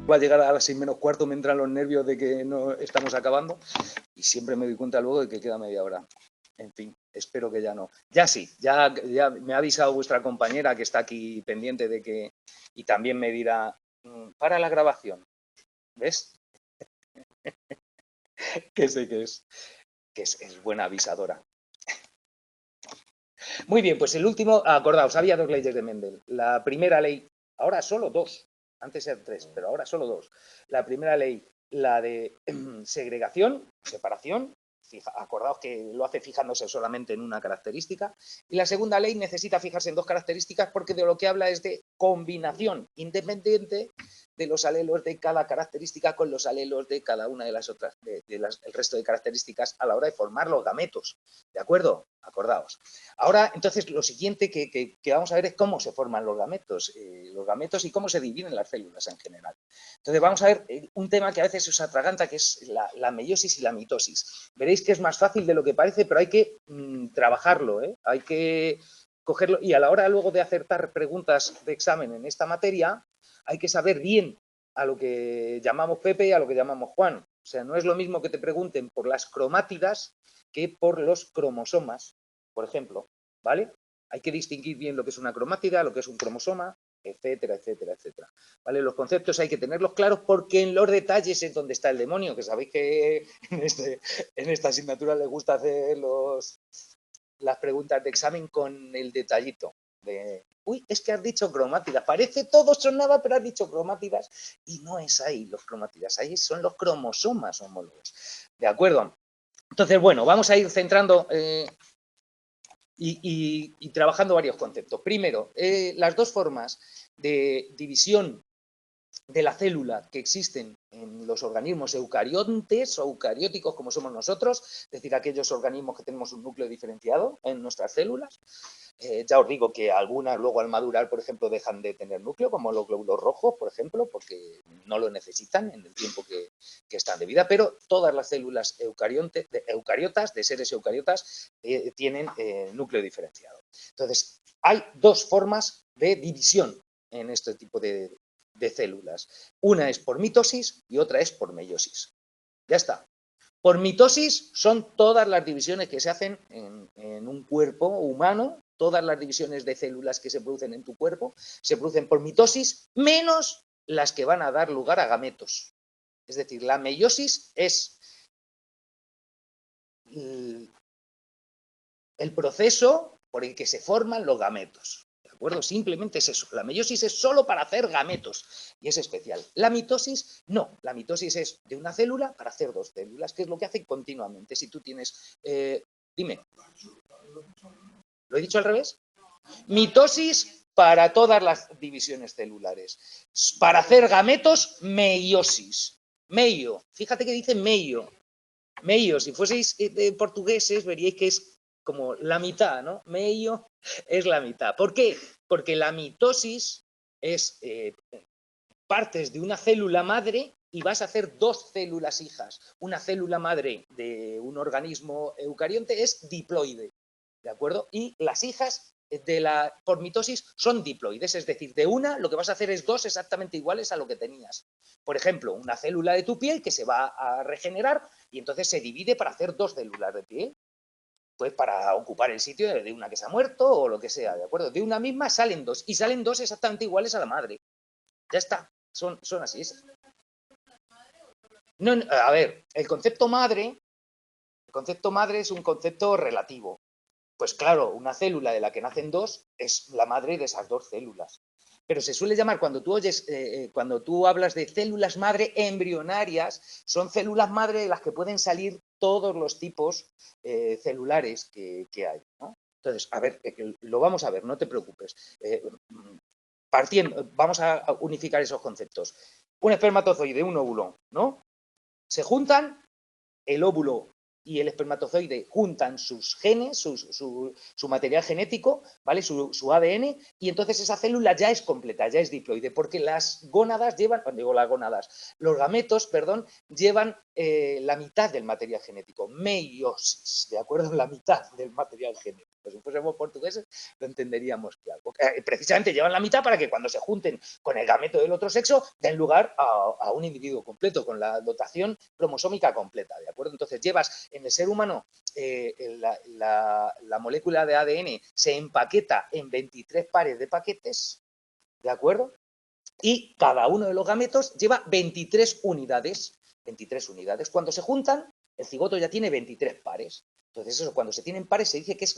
va a llegar a las 6 menos cuarto, me entran los nervios de que no estamos acabando y siempre me doy cuenta luego de que queda media hora. En fin, espero que ya no. Ya sí, ya me ha avisado vuestra compañera que está aquí pendiente de que... Y también me dirá, para la grabación, ¿ves? Que sé que es buena avisadora. Muy bien, pues el último, acordaos, había 2 leyes de Mendel. La primera ley, ahora solo 2, antes eran 3, pero ahora solo 2. La primera ley, la de segregación, separación, acordaos que lo hace fijándose solamente en una característica. Y la segunda ley necesita fijarse en 2 características porque de lo que habla es de combinación independiente de los alelos de cada característica con los alelos de cada una de las otras, el resto de características a la hora de formar los gametos. ¿De acuerdo? Acordaos. Ahora, entonces, lo siguiente que vamos a ver es cómo se forman los gametos y cómo se dividen las células en general. Entonces, vamos a ver un tema que a veces os atraganta, que es la meiosis y la mitosis. Veréis que es más fácil de lo que parece, pero hay que trabajarlo, hay que cogerlo, y a la hora luego de acertar preguntas de examen en esta materia, hay que saber bien a lo que llamamos Pepe y a lo que llamamos Juan. O sea, no es lo mismo que te pregunten por las cromátidas que por los cromosomas, por ejemplo, ¿vale? Hay que distinguir bien lo que es una cromátida, lo que es un cromosoma, etcétera, etcétera, etcétera. ¿Vale? Los conceptos hay que tenerlos claros porque en los detalles es donde está el demonio, que sabéis que en esta asignatura les gusta hacer las preguntas de examen con el detallito. Uy, es que has dicho cromátidas, parece todo sonaba, pero has dicho cromátidas y no es ahí los cromátidas, ahí son los cromosomas homólogos. ¿De acuerdo? Entonces, bueno, vamos a ir centrando y trabajando varios conceptos. Primero, las 2 formas de división de la célula que existen en los organismos eucariontes o eucarióticos como somos nosotros, es decir, aquellos organismos que tenemos un núcleo diferenciado en nuestras células. Ya os digo que algunas luego al madurar, por ejemplo, dejan de tener núcleo, como los glóbulos rojos, por ejemplo, porque no lo necesitan en el tiempo que están de vida, pero todas las células eucariotas, de seres eucariotas, tienen núcleo diferenciado. Entonces, hay 2 formas de división en este tipo de células. Una es por mitosis y otra es por meiosis. Ya está. Por mitosis son todas las divisiones que se hacen en un cuerpo humano, todas las divisiones de células que se producen en tu cuerpo se producen por mitosis, menos las que van a dar lugar a gametos. Es decir, la meiosis es el proceso por el que se forman los gametos. ¿De acuerdo? Simplemente es eso. La meiosis es solo para hacer gametos y es especial. La mitosis, no. La mitosis es de una célula para hacer 2 células, que es lo que hace continuamente. Si tú tienes... dime. ¿Lo he dicho al revés? Mitosis para todas las divisiones celulares. Para hacer gametos, meiosis. Meio. Fíjate que dice meio. Meio. Si fueseis portugueses, veríais que es como la mitad, ¿no? Meio es la mitad. ¿Por qué? Porque la mitosis es partes de una célula madre y vas a hacer 2 células hijas. Una célula madre de un organismo eucarionte es diploide, ¿de acuerdo? Y las hijas por mitosis son diploides, es decir, de una lo que vas a hacer es 2 exactamente iguales a lo que tenías. Por ejemplo, una célula de tu piel que se va a regenerar y entonces se divide para hacer 2 células de piel. Pues para ocupar el sitio de una que se ha muerto o lo que sea, ¿de acuerdo? De una misma salen 2 y salen 2 exactamente iguales a la madre. Ya está, son así. No, a ver, el concepto madre es un concepto relativo. Pues claro, una célula de la que nacen 2 es la madre de esas 2 células. Pero se suele llamar, cuando tú hablas de células madre embrionarias, son células madre de las que pueden salir todos los tipos celulares que hay, ¿no? Entonces, a ver, lo vamos a ver, no te preocupes. Vamos a unificar esos conceptos. Un espermatozoide, un óvulo, ¿no? Se juntan, el óvulo y el espermatozoide juntan sus genes, su material genético, ¿vale? Su ADN, y entonces esa célula ya es completa, ya es diploide, porque los gametos, llevan la mitad del material genético, meiosis, ¿de acuerdo? La mitad del material genético. Pues si fuésemos portugueses lo entenderíamos claro. Precisamente llevan la mitad para que cuando se junten con el gameto del otro sexo den lugar a un individuo completo, con la dotación cromosómica completa, ¿de acuerdo? Entonces llevas en el ser humano la molécula de ADN se empaqueta en 23 pares de paquetes, ¿de acuerdo? Y cada uno de los gametos lleva 23 unidades. 23 unidades. Cuando se juntan, el cigoto ya tiene 23 pares. Entonces, eso, cuando se tienen pares, se dice que es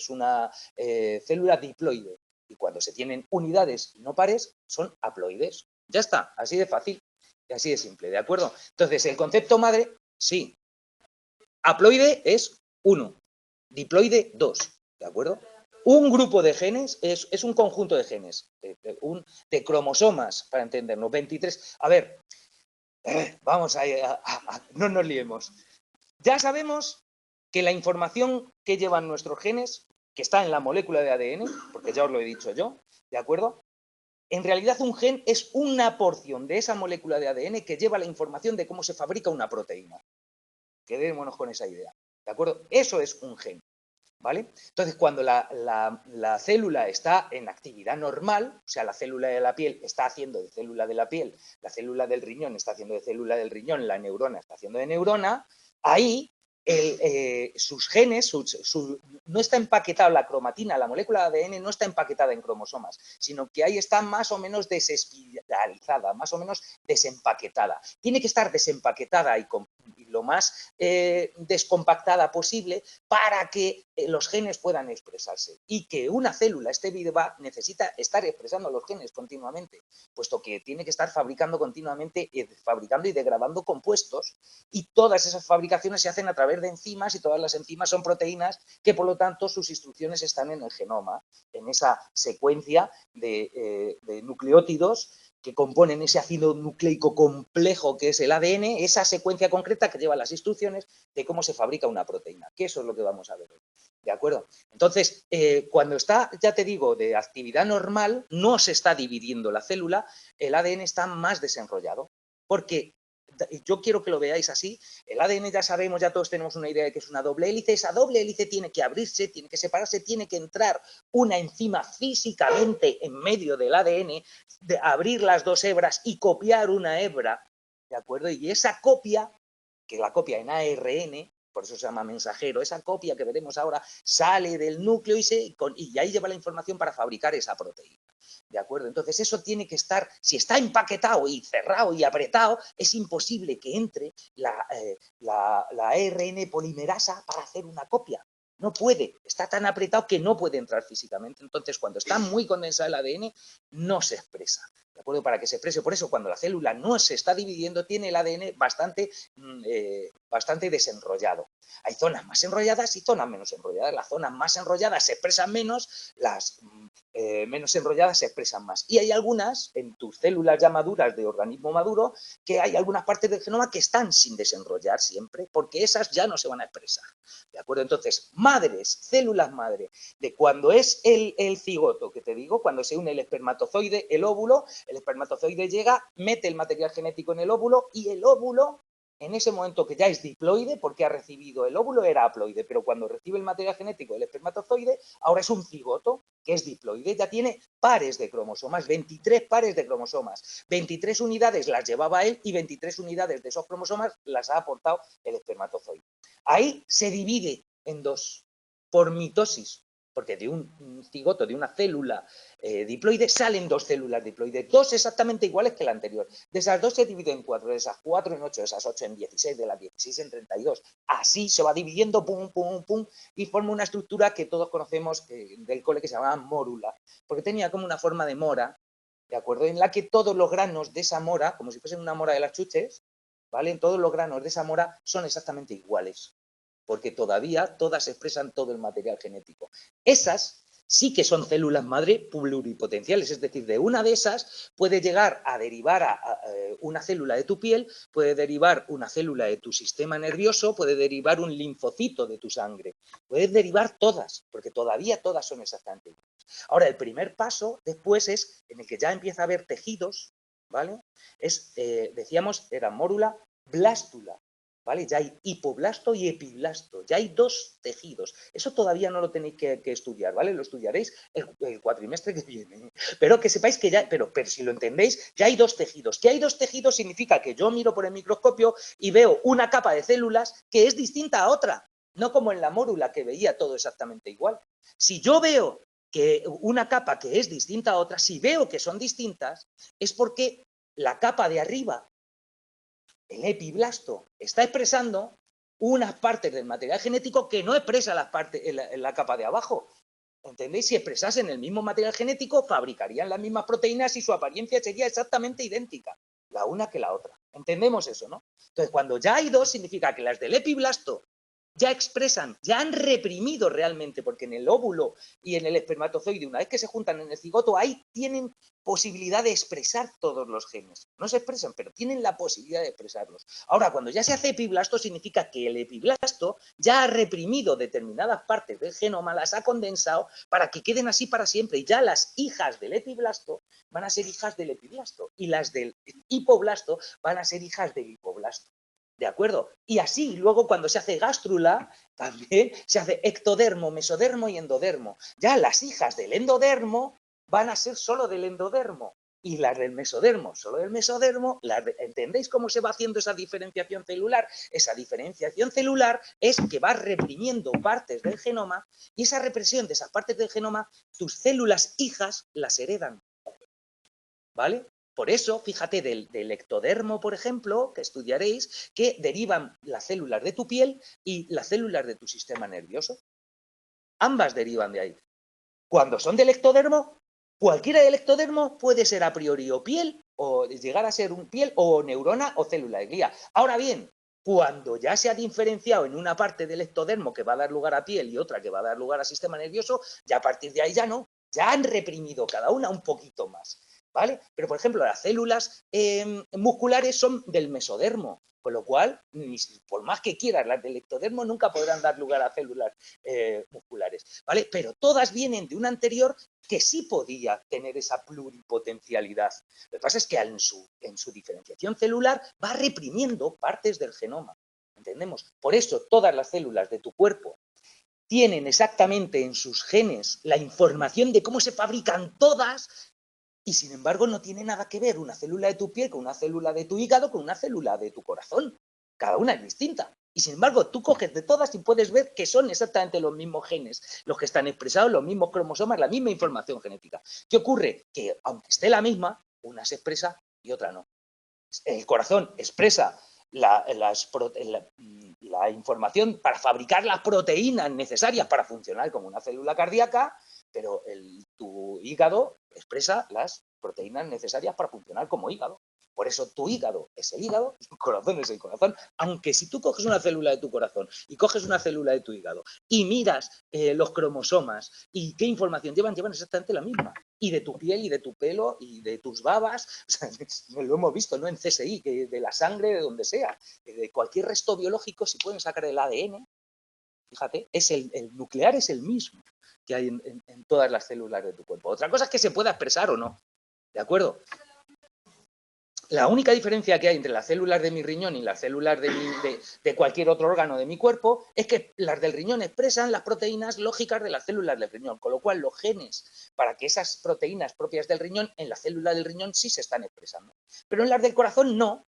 una célula diploide. Y cuando se tienen unidades y no pares, son haploides. Ya está, así de fácil y así de simple, ¿de acuerdo? Entonces, el concepto madre, sí. Haploide es 1, diploide 2, ¿de acuerdo? Un grupo de genes es un conjunto de genes, de cromosomas, para entendernos, 23. A ver, vamos no nos liemos. Ya sabemos que la información que llevan nuestros genes, que está en la molécula de ADN, porque ya os lo he dicho yo, ¿de acuerdo? En realidad un gen es una porción de esa molécula de ADN que lleva la información de cómo se fabrica una proteína. Quedémonos con esa idea, ¿de acuerdo? Eso es un gen. ¿Vale? Entonces, cuando la célula está en actividad normal, o sea, la célula de la piel está haciendo de célula de la piel, la célula del riñón está haciendo de célula del riñón, la neurona está haciendo de neurona, ahí sus genes, no está empaquetada la cromatina, la molécula de ADN no está empaquetada en cromosomas, sino que ahí está más o menos desespiralizada, más o menos desempaquetada. Tiene que estar desempaquetada y lo más descompactada posible para que los genes puedan expresarse. Y que una célula esté viva necesita estar expresando los genes continuamente, puesto que tiene que estar fabricando continuamente, fabricando y degradando compuestos, y todas esas fabricaciones se hacen a través de enzimas, y todas las enzimas son proteínas que, por lo tanto, sus instrucciones están en el genoma, en esa secuencia de nucleótidos que componen ese ácido nucleico complejo que es el ADN, esa secuencia concreta que lleva las instrucciones de cómo se fabrica una proteína, que eso es lo que vamos a ver hoy. ¿De acuerdo? Entonces, cuando está, ya te digo, de actividad normal, no se está dividiendo la célula, el ADN está más desenrollado, porque yo quiero que lo veáis así, el ADN ya sabemos, ya todos tenemos una idea de que es una doble hélice, esa doble hélice tiene que abrirse, tiene que separarse, tiene que entrar una enzima físicamente en medio del ADN, de abrir las dos hebras y copiar una hebra, ¿de acuerdo? Y esa copia, que la copia en ARN, por eso se llama mensajero, esa copia que veremos ahora sale del núcleo y ahí lleva la información para fabricar esa proteína. ¿De acuerdo? Entonces eso tiene que estar, si está empaquetado y cerrado y apretado, es imposible que entre la ARN polimerasa para hacer una copia. No puede, está tan apretado que no puede entrar físicamente. Entonces, cuando está muy condensado el ADN, no se expresa. ¿De acuerdo? Para que se exprese. Por eso, cuando la célula no se está dividiendo, tiene el ADN bastante desenrollado. Hay zonas más enrolladas y zonas menos enrolladas. Las zonas más enrolladas se expresan menos, las menos enrolladas se expresan más. Y hay algunas, en tus células ya maduras de organismo maduro, que hay algunas partes del genoma que están sin desenrollar siempre, porque esas ya no se van a expresar. ¿De acuerdo? Entonces, células madre, de cuando es el cigoto, que te digo, cuando se une el espermatozoide, el espermatozoide llega, mete el material genético en el óvulo y el óvulo, en ese momento que ya es diploide, porque ha recibido, el óvulo era haploide, pero cuando recibe el material genético del espermatozoide, ahora es un cigoto, que es diploide, ya tiene pares de cromosomas, 23 pares de cromosomas, 23 unidades las llevaba él y 23 unidades de esos cromosomas las ha aportado el espermatozoide. Ahí se divide en dos, por mitosis, porque de un cigoto, de una célula diploide, salen dos células diploides, dos exactamente iguales que la anterior. De esas dos se divide en cuatro, de esas 4 en 8, de esas 8 en 16, de las 16 en 32. Así se va dividiendo, pum, pum, pum, y forma una estructura que todos conocemos del cole, que se llamaba mórula, porque tenía como una forma de mora, ¿de acuerdo? En la que todos los granos de esa mora, como si fuesen una mora de las chuches, ¿vale? Todos los granos de esa mora son exactamente iguales, porque todavía todas expresan todo el material genético. Esas sí que son células madre pluripotenciales, es decir, de una de esas puede llegar a derivar a una célula de tu piel, puede derivar una célula de tu sistema nervioso, puede derivar un linfocito de tu sangre, puede derivar todas, porque todavía todas son exactamente iguales. Ahora, el primer paso después es en el que ya empieza a haber tejidos, ¿vale? Decíamos, era mórula, blástula. ¿vale? Ya hay hipoblasto y epiblasto, ya hay dos tejidos. Eso todavía no lo tenéis que estudiar, ¿vale? Lo estudiaréis el cuatrimestre que viene. Pero que sepáis que ya, pero si lo entendéis, ya hay dos tejidos. Que hay dos tejidos significa que yo miro por el microscopio y veo una capa de células que es distinta a otra, no como en la mórula que veía todo exactamente igual. Si yo veo que una capa que es distinta a otra, si veo que son distintas, es porque la capa de arriba, el epiblasto, está expresando unas partes del material genético que no expresa las partes en la capa de abajo. ¿Entendéis? Si expresasen el mismo material genético, fabricarían las mismas proteínas y su apariencia sería exactamente idéntica, la una que la otra. ¿Entendemos eso, no? Entonces, cuando ya hay dos, significa que las del epiblasto ya expresan, ya han reprimido realmente, porque en el óvulo y en el espermatozoide, una vez que se juntan en el cigoto, ahí tienen posibilidad de expresar todos los genes. No se expresan, pero tienen la posibilidad de expresarlos. Ahora, cuando ya se hace epiblasto, significa que el epiblasto ya ha reprimido determinadas partes del genoma, las ha condensado para que queden así para siempre. Y ya las hijas del epiblasto van a ser hijas del epiblasto y las del hipoblasto van a ser hijas del hipoblasto. ¿De acuerdo? Y así, luego cuando se hace gástrula, también se hace ectodermo, mesodermo y endodermo. Ya las hijas del endodermo van a ser solo del endodermo y las del mesodermo, solo del mesodermo. ¿Entendéis cómo se va haciendo esa diferenciación celular? Esa diferenciación celular es que va reprimiendo partes del genoma y esa represión de esas partes del genoma, tus células hijas las heredan. ¿Vale? Por eso, fíjate, del ectodermo, por ejemplo, que estudiaréis, que derivan las células de tu piel y las células de tu sistema nervioso. Ambas derivan de ahí. Cuando son del ectodermo, cualquiera del ectodermo puede ser a priori o piel, o llegar a ser un piel, o neurona o célula de glía. Ahora bien, cuando ya se ha diferenciado en una parte del ectodermo que va a dar lugar a piel y otra que va a dar lugar al sistema nervioso, ya a partir de ahí ya no, ya han reprimido cada una un poquito más. ¿Vale? Pero, por ejemplo, las células musculares son del mesodermo, con lo cual, por más que quieras, las del ectodermo nunca podrán dar lugar a células musculares, ¿vale? Pero todas vienen de un anterior que sí podía tener esa pluripotencialidad. Lo que pasa es que en su diferenciación celular va reprimiendo partes del genoma, ¿entendemos? Por eso todas las células de tu cuerpo tienen exactamente en sus genes la información de cómo se fabrican todas y sin embargo no tiene nada que ver una célula de tu piel con una célula de tu hígado con una célula de tu corazón. Cada una es distinta. Y sin embargo, tú coges de todas y puedes ver que son exactamente los mismos genes, los que están expresados, los mismos cromosomas, la misma información genética. ¿Qué ocurre? Que aunque esté la misma, una se expresa y otra no. El corazón expresa la información para fabricar las proteínas necesarias para funcionar como una célula cardíaca, pero tu hígado expresa las proteínas necesarias para funcionar como hígado. Por eso tu hígado es el hígado y tu corazón es el corazón. Aunque si tú coges una célula de tu corazón y coges una célula de tu hígado y miras los cromosomas y qué información llevan exactamente la misma. Y de tu piel y de tu pelo y de tus babas, o sea, lo hemos visto, ¿no? En CSI, que de la sangre, de donde sea, de cualquier resto biológico, si pueden sacar el ADN, fíjate, el nuclear es el mismo que hay en todas las células de tu cuerpo. Otra cosa es que se pueda expresar o no, ¿de acuerdo? La única diferencia que hay entre las células de mi riñón y las células de cualquier otro órgano de mi cuerpo es que las del riñón expresan las proteínas lógicas de las células del riñón, con lo cual los genes para que esas proteínas propias del riñón en la célula del riñón sí se están expresando. Pero en las del corazón no,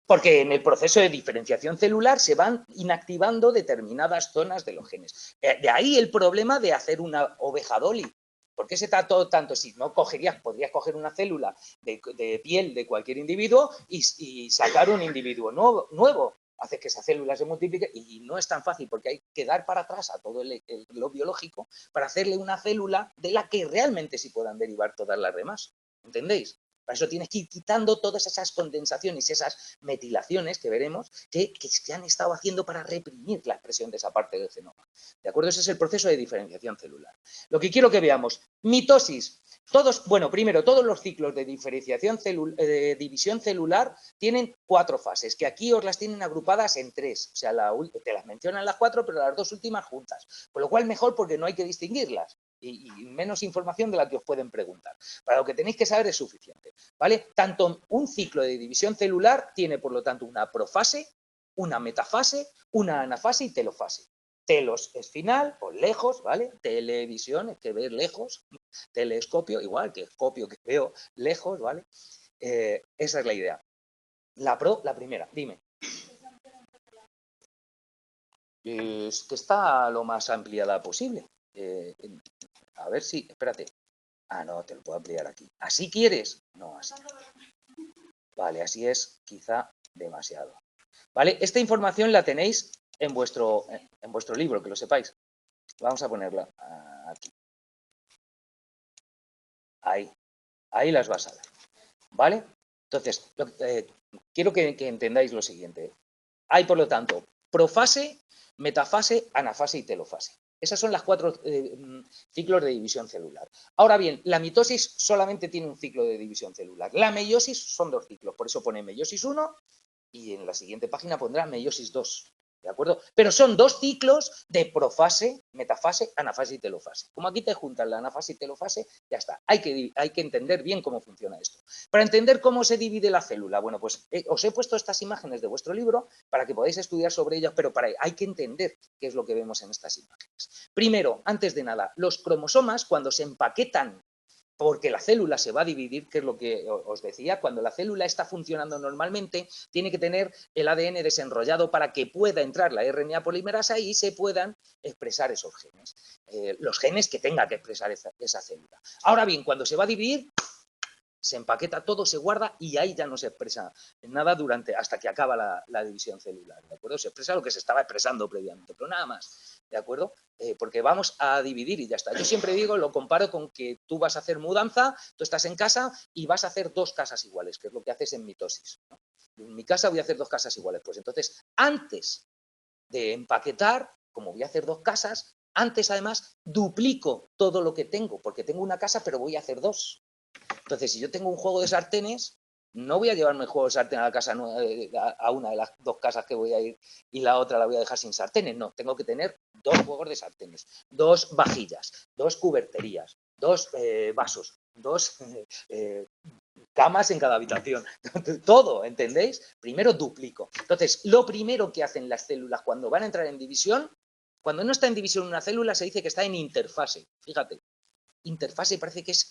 porque en el proceso de diferenciación celular se van inactivando determinadas zonas de los genes. De ahí el problema de hacer una oveja Dolly. ¿Por qué se trató tanto? Si no podrías coger una célula de piel de cualquier individuo y sacar un individuo nuevo. Hace que esa célula se multiplique y no es tan fácil porque hay que dar para atrás a todo lo biológico para hacerle una célula de la que realmente sí puedan derivar todas las demás. ¿Entendéis? Para eso tienes que ir quitando todas esas condensaciones, esas metilaciones que veremos que se han estado haciendo para reprimir la expresión de esa parte del genoma. ¿De acuerdo? Ese es el proceso de diferenciación celular. Lo que quiero que veamos, mitosis. Primero, todos los ciclos de de división celular tienen 4 fases, que aquí os las tienen agrupadas en 3. O sea, te las mencionan las 4, pero las 2 últimas juntas. Con lo cual, mejor porque no hay que distinguirlas. y menos información de la que os pueden preguntar. Para lo que tenéis que saber es suficiente, ¿vale? Tanto un ciclo de división celular tiene, por lo tanto, una profase, una metafase, una anafase y telofase. Telos es final o lejos, ¿vale? Televisión es que ver lejos, telescopio, igual que escopio que veo lejos, ¿vale? Esa es la idea. La primera, dime. Es que está lo más ampliada posible. A ver si, espérate. Ah, no, te lo puedo ampliar aquí. ¿Así quieres? No, así. Vale, así es quizá demasiado. Vale, esta información la tenéis en vuestro libro, que lo sepáis. Vamos a ponerla aquí. Ahí las vas a ver. ¿Vale? Entonces, quiero que entendáis lo siguiente. Hay, por lo tanto, profase, metafase, anafase y telofase. Esas son las 4 ciclos de división celular. Ahora bien, la mitosis solamente tiene un ciclo de división celular. La meiosis son 2 ciclos, por eso pone meiosis 1 y en la siguiente página pondrá meiosis 2. ¿De acuerdo? Pero son 2 ciclos de profase, metafase, anafase y telofase. Como aquí te juntan la anafase y telofase, ya está. Hay que entender bien cómo funciona esto. Para entender cómo se divide la célula, bueno, pues os he puesto estas imágenes de vuestro libro para que podáis estudiar sobre ellas, pero hay que entender qué es lo que vemos en estas imágenes. Primero, antes de nada, los cromosomas, cuando se empaquetan porque la célula se va a dividir, que es lo que os decía, cuando la célula está funcionando normalmente, tiene que tener el ADN desenrollado para que pueda entrar la RNA polimerasa y se puedan expresar esos genes, los genes que tenga que expresar esa célula. Ahora bien, cuando se va a dividir, se empaqueta todo, se guarda y ahí ya no se expresa nada hasta que acaba la división celular, ¿de acuerdo? Se expresa lo que se estaba expresando previamente, pero nada más, ¿de acuerdo? Porque vamos a dividir y ya está. Yo siempre digo, lo comparo con que tú vas a hacer mudanza, tú estás en casa y vas a hacer 2 casas iguales, que es lo que haces en mitosis, ¿no? En mi casa voy a hacer 2 casas iguales, pues entonces, antes de empaquetar, como voy a hacer 2 casas, antes además duplico todo lo que tengo, porque tengo una casa pero voy a hacer 2. Entonces, si yo tengo un juego de sartenes, no voy a llevarme el juego de sartén a la casa, a una de las 2 casas que voy a ir y la otra la voy a dejar sin sartenes. No, tengo que tener 2 juegos de sartenes, 2 vajillas, 2 cuberterías, 2 vasos, 2 camas en cada habitación. Todo, ¿entendéis? Primero duplico. Entonces, lo primero que hacen las células cuando van a entrar en división, cuando no está en división una célula, se dice que está en interfase. Fíjate, interfase parece que es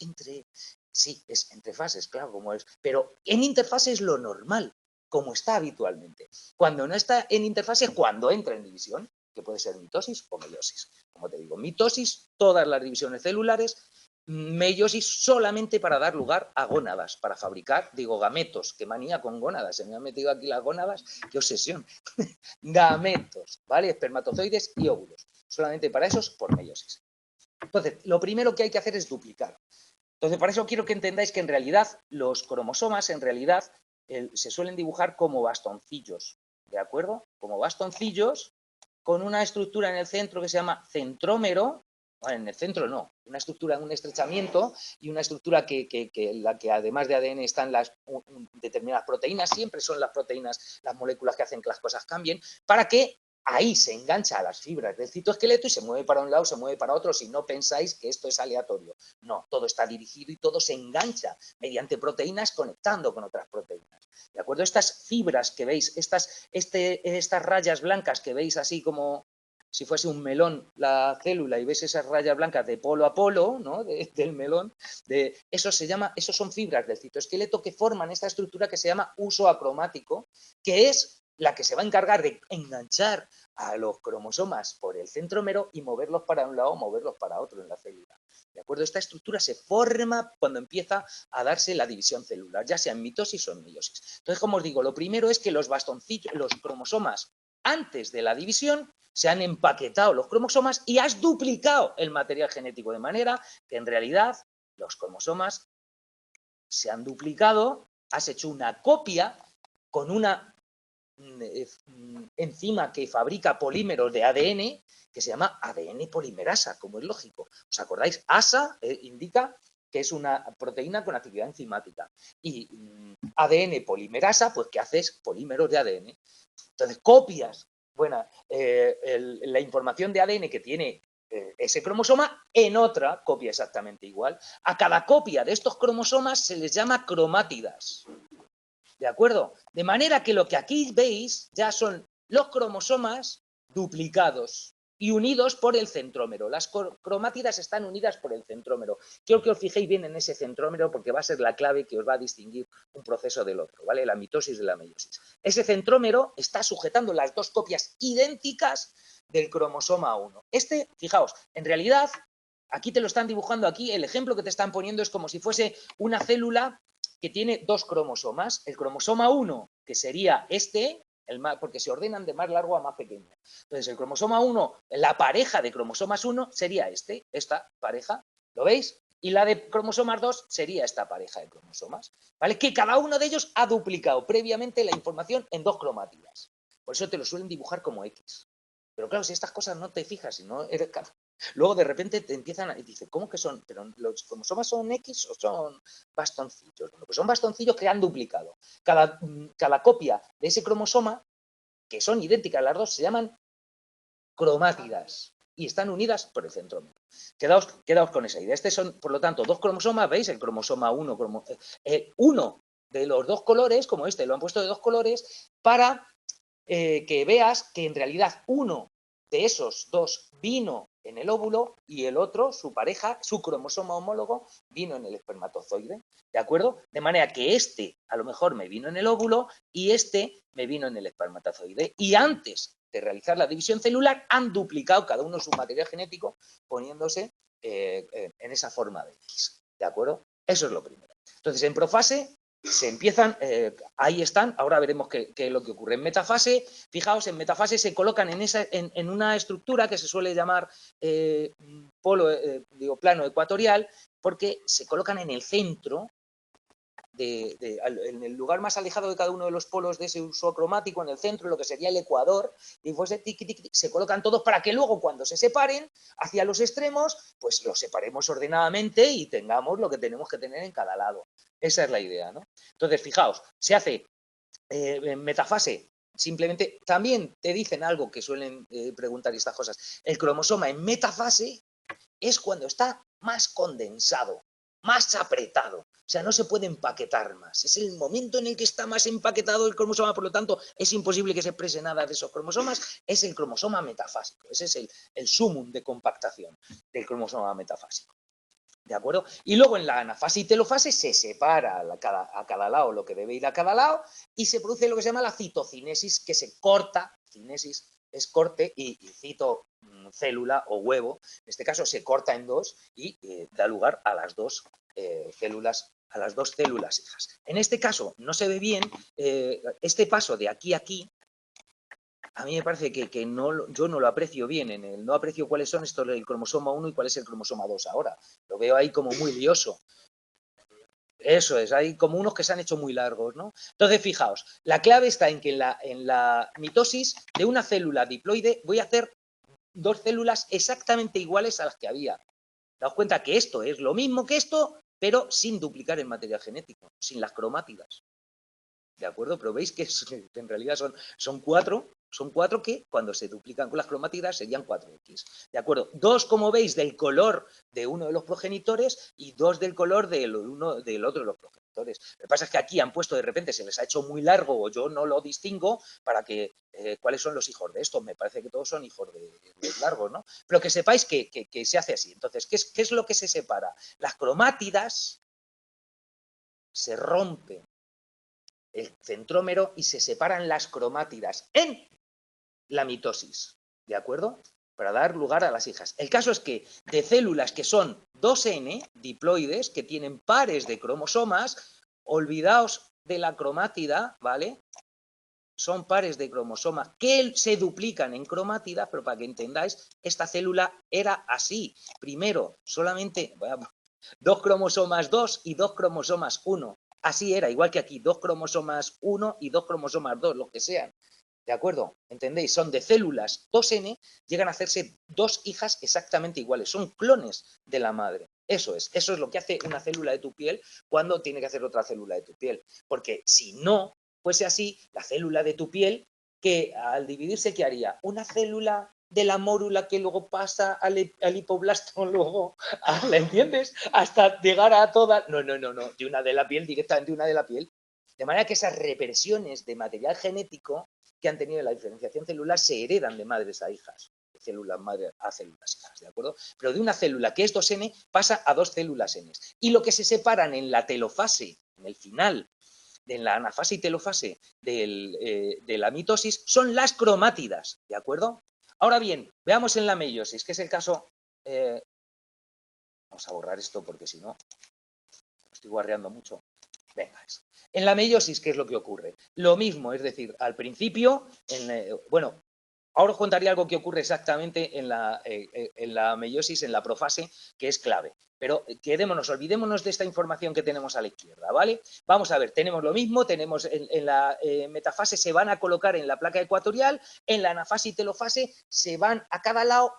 sí, es entre fases, claro, como es, pero en interfase es lo normal, como está habitualmente. Cuando no está en interfase es cuando entra en división, que puede ser mitosis o meiosis. Como te digo, mitosis, todas las divisiones celulares, meiosis solamente para dar lugar a gónadas, para fabricar, gametos, qué manía con gónadas, se me han metido aquí las gónadas, qué obsesión. Gametos, ¿vale? Espermatozoides y óvulos, solamente para esos por meiosis. Entonces, lo primero que hay que hacer es duplicar. Entonces, para eso quiero que entendáis que en realidad los cromosomas, en realidad, se suelen dibujar como bastoncillos, ¿de acuerdo? Como bastoncillos con una estructura en el centro que se llama centrómero, bueno, en el centro no, una estructura en un estrechamiento y una estructura en la que además de ADN están las determinadas proteínas, siempre son las proteínas, las moléculas que hacen que las cosas cambien, para que ahí se engancha a las fibras del citoesqueleto y se mueve para un lado, se mueve para otro, si no pensáis que esto es aleatorio. No, todo está dirigido y todo se engancha mediante proteínas conectando con otras proteínas. ¿De acuerdo? Estas fibras que veis, estas rayas blancas que veis así como si fuese un melón la célula y ves esas rayas blancas de polo a polo, ¿no? Del melón, eso son fibras del citoesqueleto que forman esta estructura que se llama uso acromático, que es la que se va a encargar de enganchar a los cromosomas por el centrómero y moverlos para un lado o moverlos para otro en la célula. ¿De acuerdo? Esta estructura se forma cuando empieza a darse la división celular, ya sea en mitosis o en meiosis. Entonces, como os digo, lo primero es que los bastoncillos, los cromosomas, antes de la división, se han empaquetado los cromosomas y has duplicado el material genético, de manera que en realidad los cromosomas se han duplicado, has hecho una copia con una enzima que fabrica polímeros de ADN que se llama ADN polimerasa, como es lógico. ¿Os acordáis? ASA indica que es una proteína con actividad enzimática. Y ADN polimerasa, pues que haces polímeros de ADN. Entonces, copias. Bueno, la información de ADN que tiene ese cromosoma en otra copia exactamente igual. A cada copia de estos cromosomas se les llama cromátidas. ¿De acuerdo? De manera que lo que aquí veis ya son los cromosomas duplicados y unidos por el centrómero. Las cromátidas están unidas por el centrómero. Quiero que os fijéis bien en ese centrómero porque va a ser la clave que os va a distinguir un proceso del otro, ¿vale? La mitosis de la meiosis. Ese centrómero está sujetando las dos copias idénticas del cromosoma 1. Fijaos, en realidad, aquí te lo están dibujando, aquí el ejemplo que te están poniendo es como si fuese una célula que tiene dos cromosomas. El cromosoma 1, que sería porque se ordenan de más largo a más pequeño. Entonces, el cromosoma 1, la pareja de cromosomas 1 sería esta pareja, ¿lo veis? Y la de cromosomas 2 sería esta pareja de cromosomas, ¿vale? Que cada uno de ellos ha duplicado previamente la información en dos cromátidas. Por eso te lo suelen dibujar como X. Pero claro, si estas cosas no te fijas, si no eres luego de repente te empiezan a decir, ¿cómo que son? ¿Pero los cromosomas son X o son bastoncillos? Bueno, pues son bastoncillos que han duplicado. Cada copia de ese cromosoma, que son idénticas las dos, se llaman cromátidas y están unidas por el centrómero. Quedaos con esa idea. Son, por lo tanto, dos cromosomas, ¿veis? El cromosoma 1, uno de los dos colores, como lo han puesto de dos colores, para que veas que en realidad uno de esos dos vino en el óvulo y el otro, su pareja, su cromosoma homólogo, vino en el espermatozoide, ¿de acuerdo? De manera que a lo mejor me vino en el óvulo y me vino en el espermatozoide. Y antes de realizar la división celular, han duplicado cada uno su material genético poniéndose en esa forma de X, ¿de acuerdo? Eso es lo primero. Entonces, en profase se empiezan, ahí están, ahora veremos qué es lo que ocurre. En metafase, fijaos, en metafase se colocan en una estructura que se suele llamar plano ecuatorial, porque se colocan en el centro, en el lugar más alejado de cada uno de los polos de ese uso cromático, en el centro, lo que sería el ecuador, y pues se colocan todos para que luego cuando se separen hacia los extremos, pues los separemos ordenadamente y tengamos lo que tenemos que tener en cada lado. Esa es la idea, ¿no? Entonces, fijaos, se hace en metafase, simplemente, también te dicen algo que suelen preguntar estas cosas. El cromosoma en metafase es cuando está más condensado, más apretado. O sea, no se puede empaquetar más. Es el momento en el que está más empaquetado el cromosoma, por lo tanto, es imposible que se exprese nada de esos cromosomas. Es el cromosoma metafásico. Ese es el sumum de compactación del cromosoma metafásico. ¿De acuerdo? Y luego en la anafase y telofase se separa a cada lado lo que debe ir a cada lado y se produce lo que se llama la citocinesis, que se corta, cinesis es corte y cito célula o huevo, en este caso se corta en dos y da lugar a las dos células, a las dos células hijas. En este caso no se ve bien este paso de aquí a aquí. A mí me parece que yo no lo aprecio bien, no aprecio cuáles son estos del cromosoma 1 y cuál es el cromosoma 2 ahora. Lo veo ahí como muy lioso. Eso es, hay como unos que se han hecho muy largos, ¿no? Entonces, fijaos, la clave está en que en la mitosis de una célula diploide voy a hacer dos células exactamente iguales a las que había. Daos cuenta que esto es lo mismo que esto, pero sin duplicar el material genético, sin las cromátidas. ¿De acuerdo? Pero veis que en realidad son cuatro que cuando se duplican con las cromátidas serían 4X. ¿De acuerdo? Dos, como veis, del color de uno de los progenitores y dos del color del otro de los progenitores. Lo que pasa es que aquí han puesto, de repente se les ha hecho muy largo o yo no lo distingo para que, ¿cuáles son los hijos de estos? Me parece que todos son hijos de largos, ¿no? Pero que sepáis que se hace así. Entonces, ¿qué es lo que se separa? Las cromátidas se rompen el centrómero y se separan las cromátidas en la mitosis, ¿de acuerdo? Para dar lugar a las hijas. El caso es que de células que son 2N, diploides, que tienen pares de cromosomas, olvidaos de la cromátida, ¿vale? Son pares de cromosomas que se duplican en cromátidas, pero para que entendáis, esta célula era así. Primero, solamente dos cromosomas 2 y dos cromosomas 1. Así era, igual que aquí, dos cromosomas 1 y dos cromosomas 2, los que sean. ¿De acuerdo? ¿Entendéis? Son de células 2N, llegan a hacerse dos hijas exactamente iguales. Son clones de la madre. Eso es lo que hace una célula de tu piel cuando tiene que hacer otra célula de tu piel. Porque si no fuese así, la célula de tu piel, que al dividirse, ¿qué haría? Una célula de la mórula que luego pasa al hipoblasto, luego, ¿la entiendes? Hasta llegar a toda... No, de una de la piel, directamente una de la piel. De manera que esas reversiones de material genético que han tenido en la diferenciación celular se heredan de madres a hijas, de células madre a células hijas, ¿de acuerdo? Pero de una célula que es 2N pasa a 2 células N. Y lo que se separan en la telofase, en el final, en la anafase y telofase de la mitosis, son las cromátidas, ¿de acuerdo? Ahora bien, veamos en la meiosis, que es el caso... vamos a borrar esto porque si no, estoy guarreando mucho. Venga, eso. En la meiosis, ¿qué es lo que ocurre? Lo mismo, es decir, al principio, bueno, ahora os contaría algo que ocurre exactamente en la meiosis, en la profase, que es clave. Pero olvidémonos de esta información que tenemos a la izquierda, ¿vale? Vamos a ver, tenemos lo mismo, tenemos en la metafase se van a colocar en la placa ecuatorial, en la anafase y telofase se van a cada lado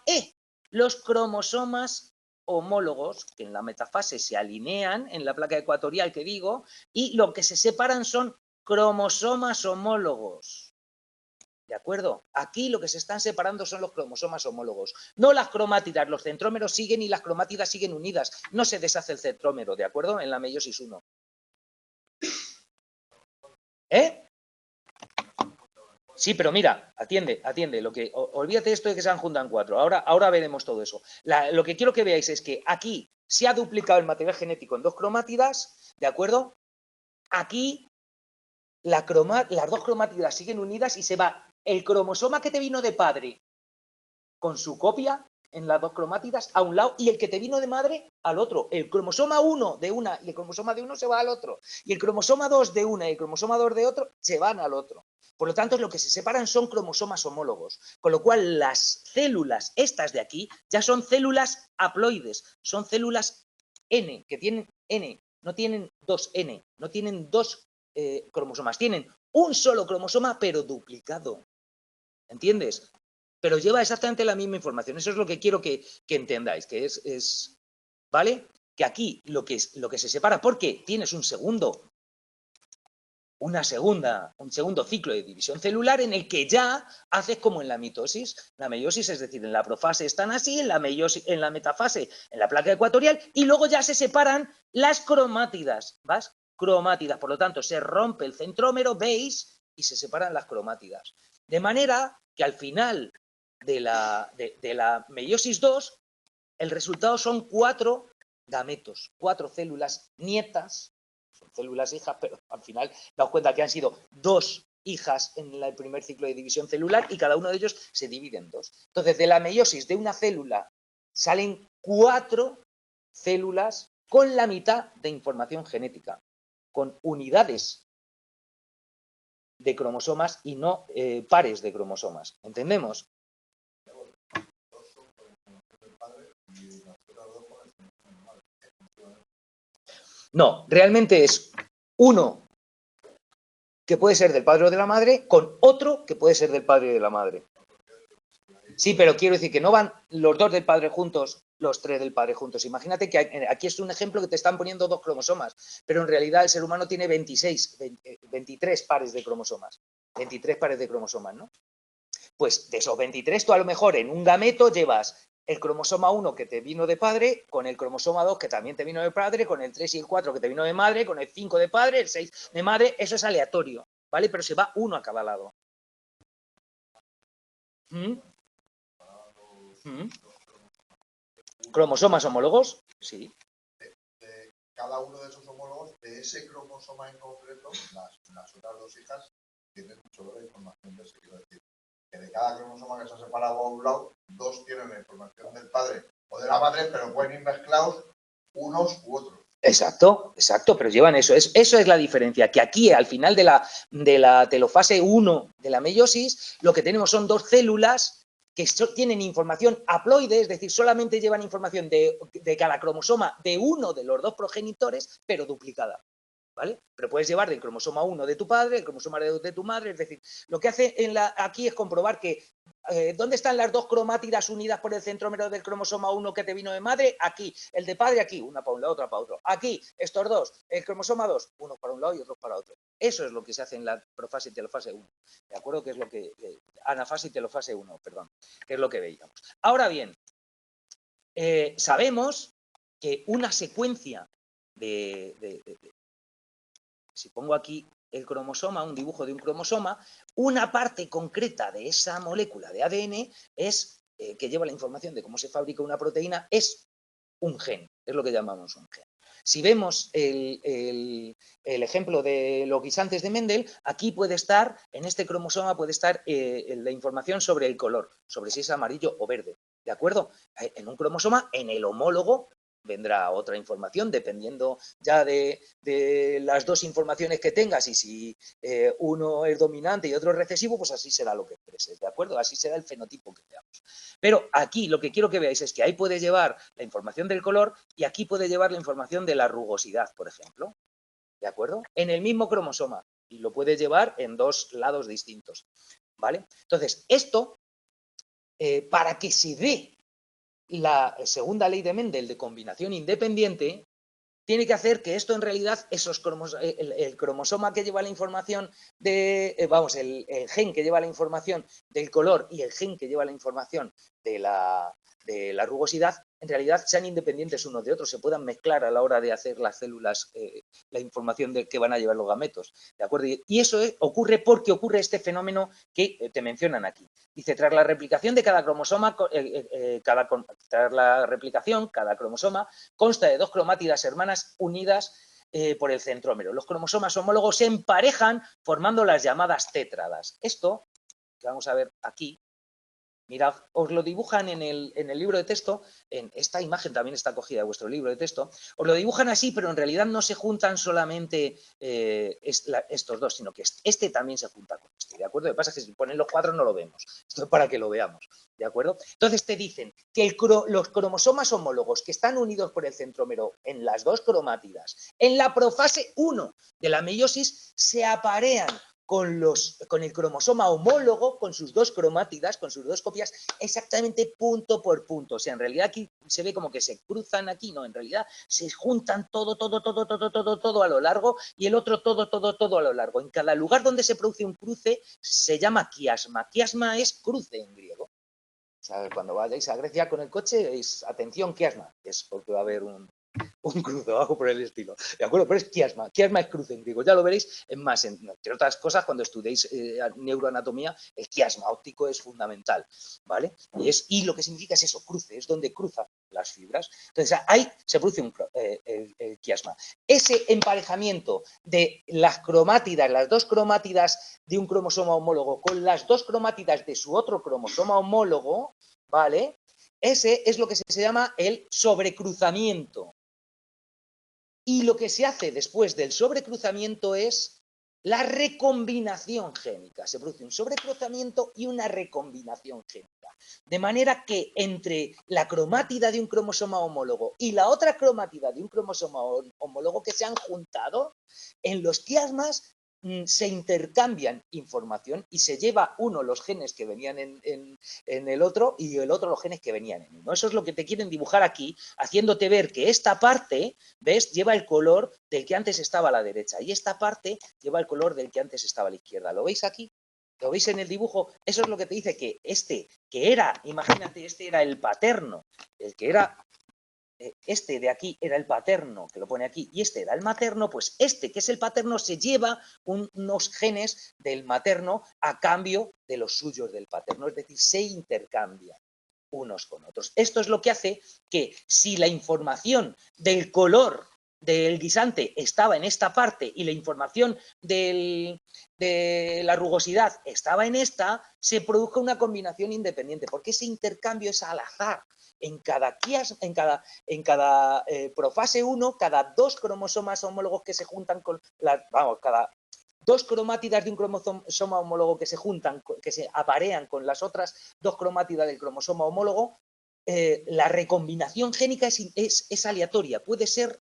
los cromosomas homólogos, que en la metafase se alinean en la placa ecuatorial que digo, y lo que se separan son cromosomas homólogos. ¿De acuerdo? Aquí lo que se están separando son los cromosomas homólogos, no las cromátidas. Los centrómeros siguen y las cromátidas siguen unidas. No se deshace el centrómero, ¿de acuerdo? En la meiosis 1. ¿Eh? Sí, pero mira, atiende. Olvídate esto de que se han juntado en 4. Ahora veremos todo eso. Lo que quiero que veáis es que aquí se ha duplicado el material genético en 2 cromátidas, ¿de acuerdo? Aquí las 2 cromátidas siguen unidas y se va el cromosoma que te vino de padre con su copia en las 2 cromátidas a un lado y el que te vino de madre al otro. El cromosoma 1 de una y el cromosoma de uno se va al otro. Y el cromosoma 2 de una y el cromosoma 2 de otro se van al otro. Por lo tanto, lo que se separan son cromosomas homólogos. Con lo cual, las células, estas de aquí, ya son células haploides. Son células N, que tienen N. No tienen 2N, no tienen 2 cromosomas. Tienen un solo cromosoma, pero duplicado. ¿Entiendes? Pero lleva exactamente la misma información. Eso es lo que quiero que entendáis, que es ¿vale? Que aquí lo que se separa, porque tienes un segundo ciclo de división celular en el que ya haces como en la mitosis. La meiosis, es decir, en la profase están así, en la metafase, en la placa ecuatorial, y luego ya se separan las cromátidas, ¿vas? Cromátidas, por lo tanto, se rompe el centrómero, ¿veis? Y se separan las cromátidas. De manera que al final de la meiosis 2, el resultado son 4 gametos, 4 células nietas, son células hijas, pero al final daos cuenta que han sido 2 hijas en el primer ciclo de división celular y cada uno de ellos se divide en 2. Entonces, de la meiosis de una célula salen 4 células con la mitad de información genética, con unidades de cromosomas y no pares de cromosomas. ¿Entendemos? No, realmente es uno que puede ser del padre o de la madre con otro que puede ser del padre y de la madre. Sí, pero quiero decir que no van los 2 del padre juntos, los 3 del padre juntos. Imagínate que aquí es un ejemplo que te están poniendo 2 cromosomas, pero en realidad el ser humano tiene 23 pares de cromosomas. 23 pares de cromosomas, ¿no? Pues de esos 23, tú a lo mejor en un gameto llevas el cromosoma 1 que te vino de padre, con el cromosoma 2 que también te vino de padre, con el 3 y el 4 que te vino de madre, con el 5 de padre, el 6 de madre. Eso es aleatorio, ¿vale? Pero se va uno a cada lado. ¿Mm? ¿Mm? ¿Cromosomas homólogos? Sí. De cada uno de esos homólogos, de ese cromosoma en concreto, las otras 2 hijas tienen solo la información de ese, quiero decir. Que de cada cromosoma que se ha separado a un lado, 2 tienen la información del padre o de la madre, pero pueden ir mezclados unos u otros. Exacto, pero llevan eso. Eso es la diferencia, que aquí al final de la telofase 1 de la meiosis, lo que tenemos son 2 células que tienen información haploide, es decir, solamente llevan información de cada cromosoma de uno de los 2 progenitores, pero duplicada. ¿Vale? Pero puedes llevar del cromosoma 1 de tu padre, el cromosoma 2 de tu madre, es decir, lo que hace aquí es comprobar que ¿Dónde están las dos cromátidas unidas por el centrómero del cromosoma 1 que te vino de madre? Aquí. El de padre aquí, una para un lado, otra para otro. Aquí, estos dos, el cromosoma 2, uno para un lado y otro para otro. Eso es lo que se hace en la profase y telofase 1. ¿De acuerdo? Que es lo que... anafase y telofase 1, perdón. Que es lo que veíamos. Ahora bien, sabemos que una secuencia si pongo aquí el cromosoma, un dibujo de un cromosoma, una parte concreta de esa molécula de ADN es, que lleva la información de cómo se fabrica una proteína, es un gen, es lo que llamamos un gen. Si vemos el ejemplo de los guisantes de Mendel, aquí puede estar, en este cromosoma puede estar la información sobre el color, sobre si es amarillo o verde, ¿de acuerdo? En un cromosoma, en el homólogo, vendrá otra información dependiendo ya de las dos informaciones que tengas y si uno es dominante y otro es recesivo, pues así será lo que expreses, ¿de acuerdo? Así será el fenotipo que veamos. Pero aquí lo que quiero que veáis es que ahí puede llevar la información del color y aquí puede llevar la información de la rugosidad, por ejemplo, ¿de acuerdo? En el mismo cromosoma y lo puede llevar en dos lados distintos, ¿vale? Entonces, esto, para que se dé la segunda ley de Mendel de combinación independiente, tiene que hacer que esto en realidad, el cromosoma que lleva la información el gen que lleva la información del color y el gen que lleva la información de la rugosidad, en realidad sean independientes unos de otros, se puedan mezclar a la hora de hacer las células, la información que van a llevar los gametos, ¿de acuerdo? Y eso ocurre porque ocurre este fenómeno que te mencionan aquí. Dice, tras la replicación de cada cromosoma, cada cromosoma consta de dos cromátidas hermanas unidas por el centrómero. Los cromosomas homólogos se emparejan formando las llamadas tétradas. Esto, que vamos a ver aquí, mirad, os lo dibujan en el libro de texto, en esta imagen también está cogida de vuestro libro de texto, os lo dibujan así, pero en realidad no se juntan solamente estos dos, sino que este también se junta con este, ¿de acuerdo? Lo que pasa es que si ponen los cuadros no lo vemos, esto es para que lo veamos, ¿de acuerdo? Entonces te dicen que los cromosomas homólogos que están unidos por el centrómero en las dos cromátidas, en la profase 1 de la meiosis, se aparean con el cromosoma homólogo, con sus dos cromátidas, con sus dos copias, exactamente punto por punto. O sea, en realidad aquí se ve como que se cruzan aquí, no, en realidad se juntan todo a lo largo y el otro todo a lo largo. En cada lugar donde se produce un cruce se llama quiasma. Quiasma es cruce en griego. O sea, cuando vayáis a Grecia con el coche, atención, quiasma, es porque va a haber un cruce o algo por el estilo, ¿de acuerdo? Pero es quiasma es cruce en griego, ya lo veréis. Es más, entre otras cosas, cuando estudiéis neuroanatomía, el quiasma óptico es fundamental, ¿vale? Y lo que significa es eso, cruce, es donde cruzan las fibras. Entonces, ahí se produce el quiasma. Ese emparejamiento de las cromátidas, las dos cromátidas de un cromosoma homólogo con las dos cromátidas de su otro cromosoma homólogo, ¿vale? Ese es lo que se llama el sobrecruzamiento. Y lo que se hace después del sobrecruzamiento es la recombinación génica. Se produce un sobrecruzamiento y una recombinación génica. De manera que entre la cromátida de un cromosoma homólogo y la otra cromátida de un cromosoma homólogo que se han juntado, en los quiasmas se intercambian información y se lleva uno los genes que venían en el otro y el otro los genes que venían en uno. Eso es lo que te quieren dibujar aquí, haciéndote ver que esta parte, ¿ves?, lleva el color del que antes estaba a la derecha y esta parte lleva el color del que antes estaba a la izquierda. ¿Lo veis aquí? ¿Lo veis en el dibujo? Eso es lo que te dice que imagínate, este era el paterno, el que era este de aquí era el paterno, que lo pone aquí, y este era el materno, pues este que es el paterno se lleva unos genes del materno a cambio de los suyos del paterno, es decir, se intercambian unos con otros. Esto es lo que hace que si la información del color del guisante estaba en esta parte y la información de la rugosidad estaba en esta, se produjo una combinación independiente, porque ese intercambio es al azar. En cada profase 1, cada dos cromosomas homólogos que se juntan cada dos cromátidas de un cromosoma homólogo que se juntan, que se aparean con las otras dos cromátidas del cromosoma homólogo, la recombinación génica es aleatoria, puede ser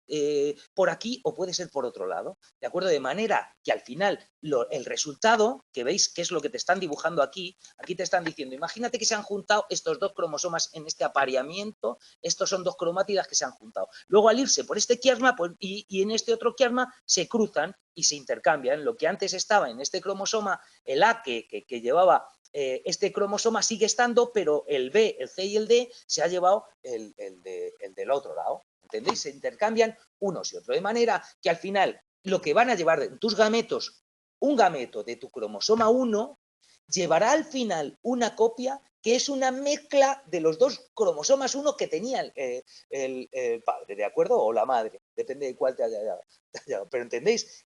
por aquí o puede ser por otro lado, ¿de acuerdo? De manera que al final el resultado, que veis que es lo que te están dibujando aquí te están diciendo, imagínate que se han juntado estos dos cromosomas en este apareamiento, estos son dos cromátidas que se han juntado. Luego al irse por este quiasma pues, y en este otro quiasma se cruzan y se intercambian. Lo que antes estaba en este cromosoma, el A que llevaba este cromosoma sigue estando, pero el B, el C y el D se ha llevado el del otro lado. ¿Entendéis? Se intercambian unos y otros. De manera que al final lo que van a llevar en tus gametos, un gameto de tu cromosoma 1, llevará al final una copia que es una mezcla de los dos cromosomas 1 que tenía el padre, ¿de acuerdo? O la madre, depende de cuál te haya dado. Pero entendéis,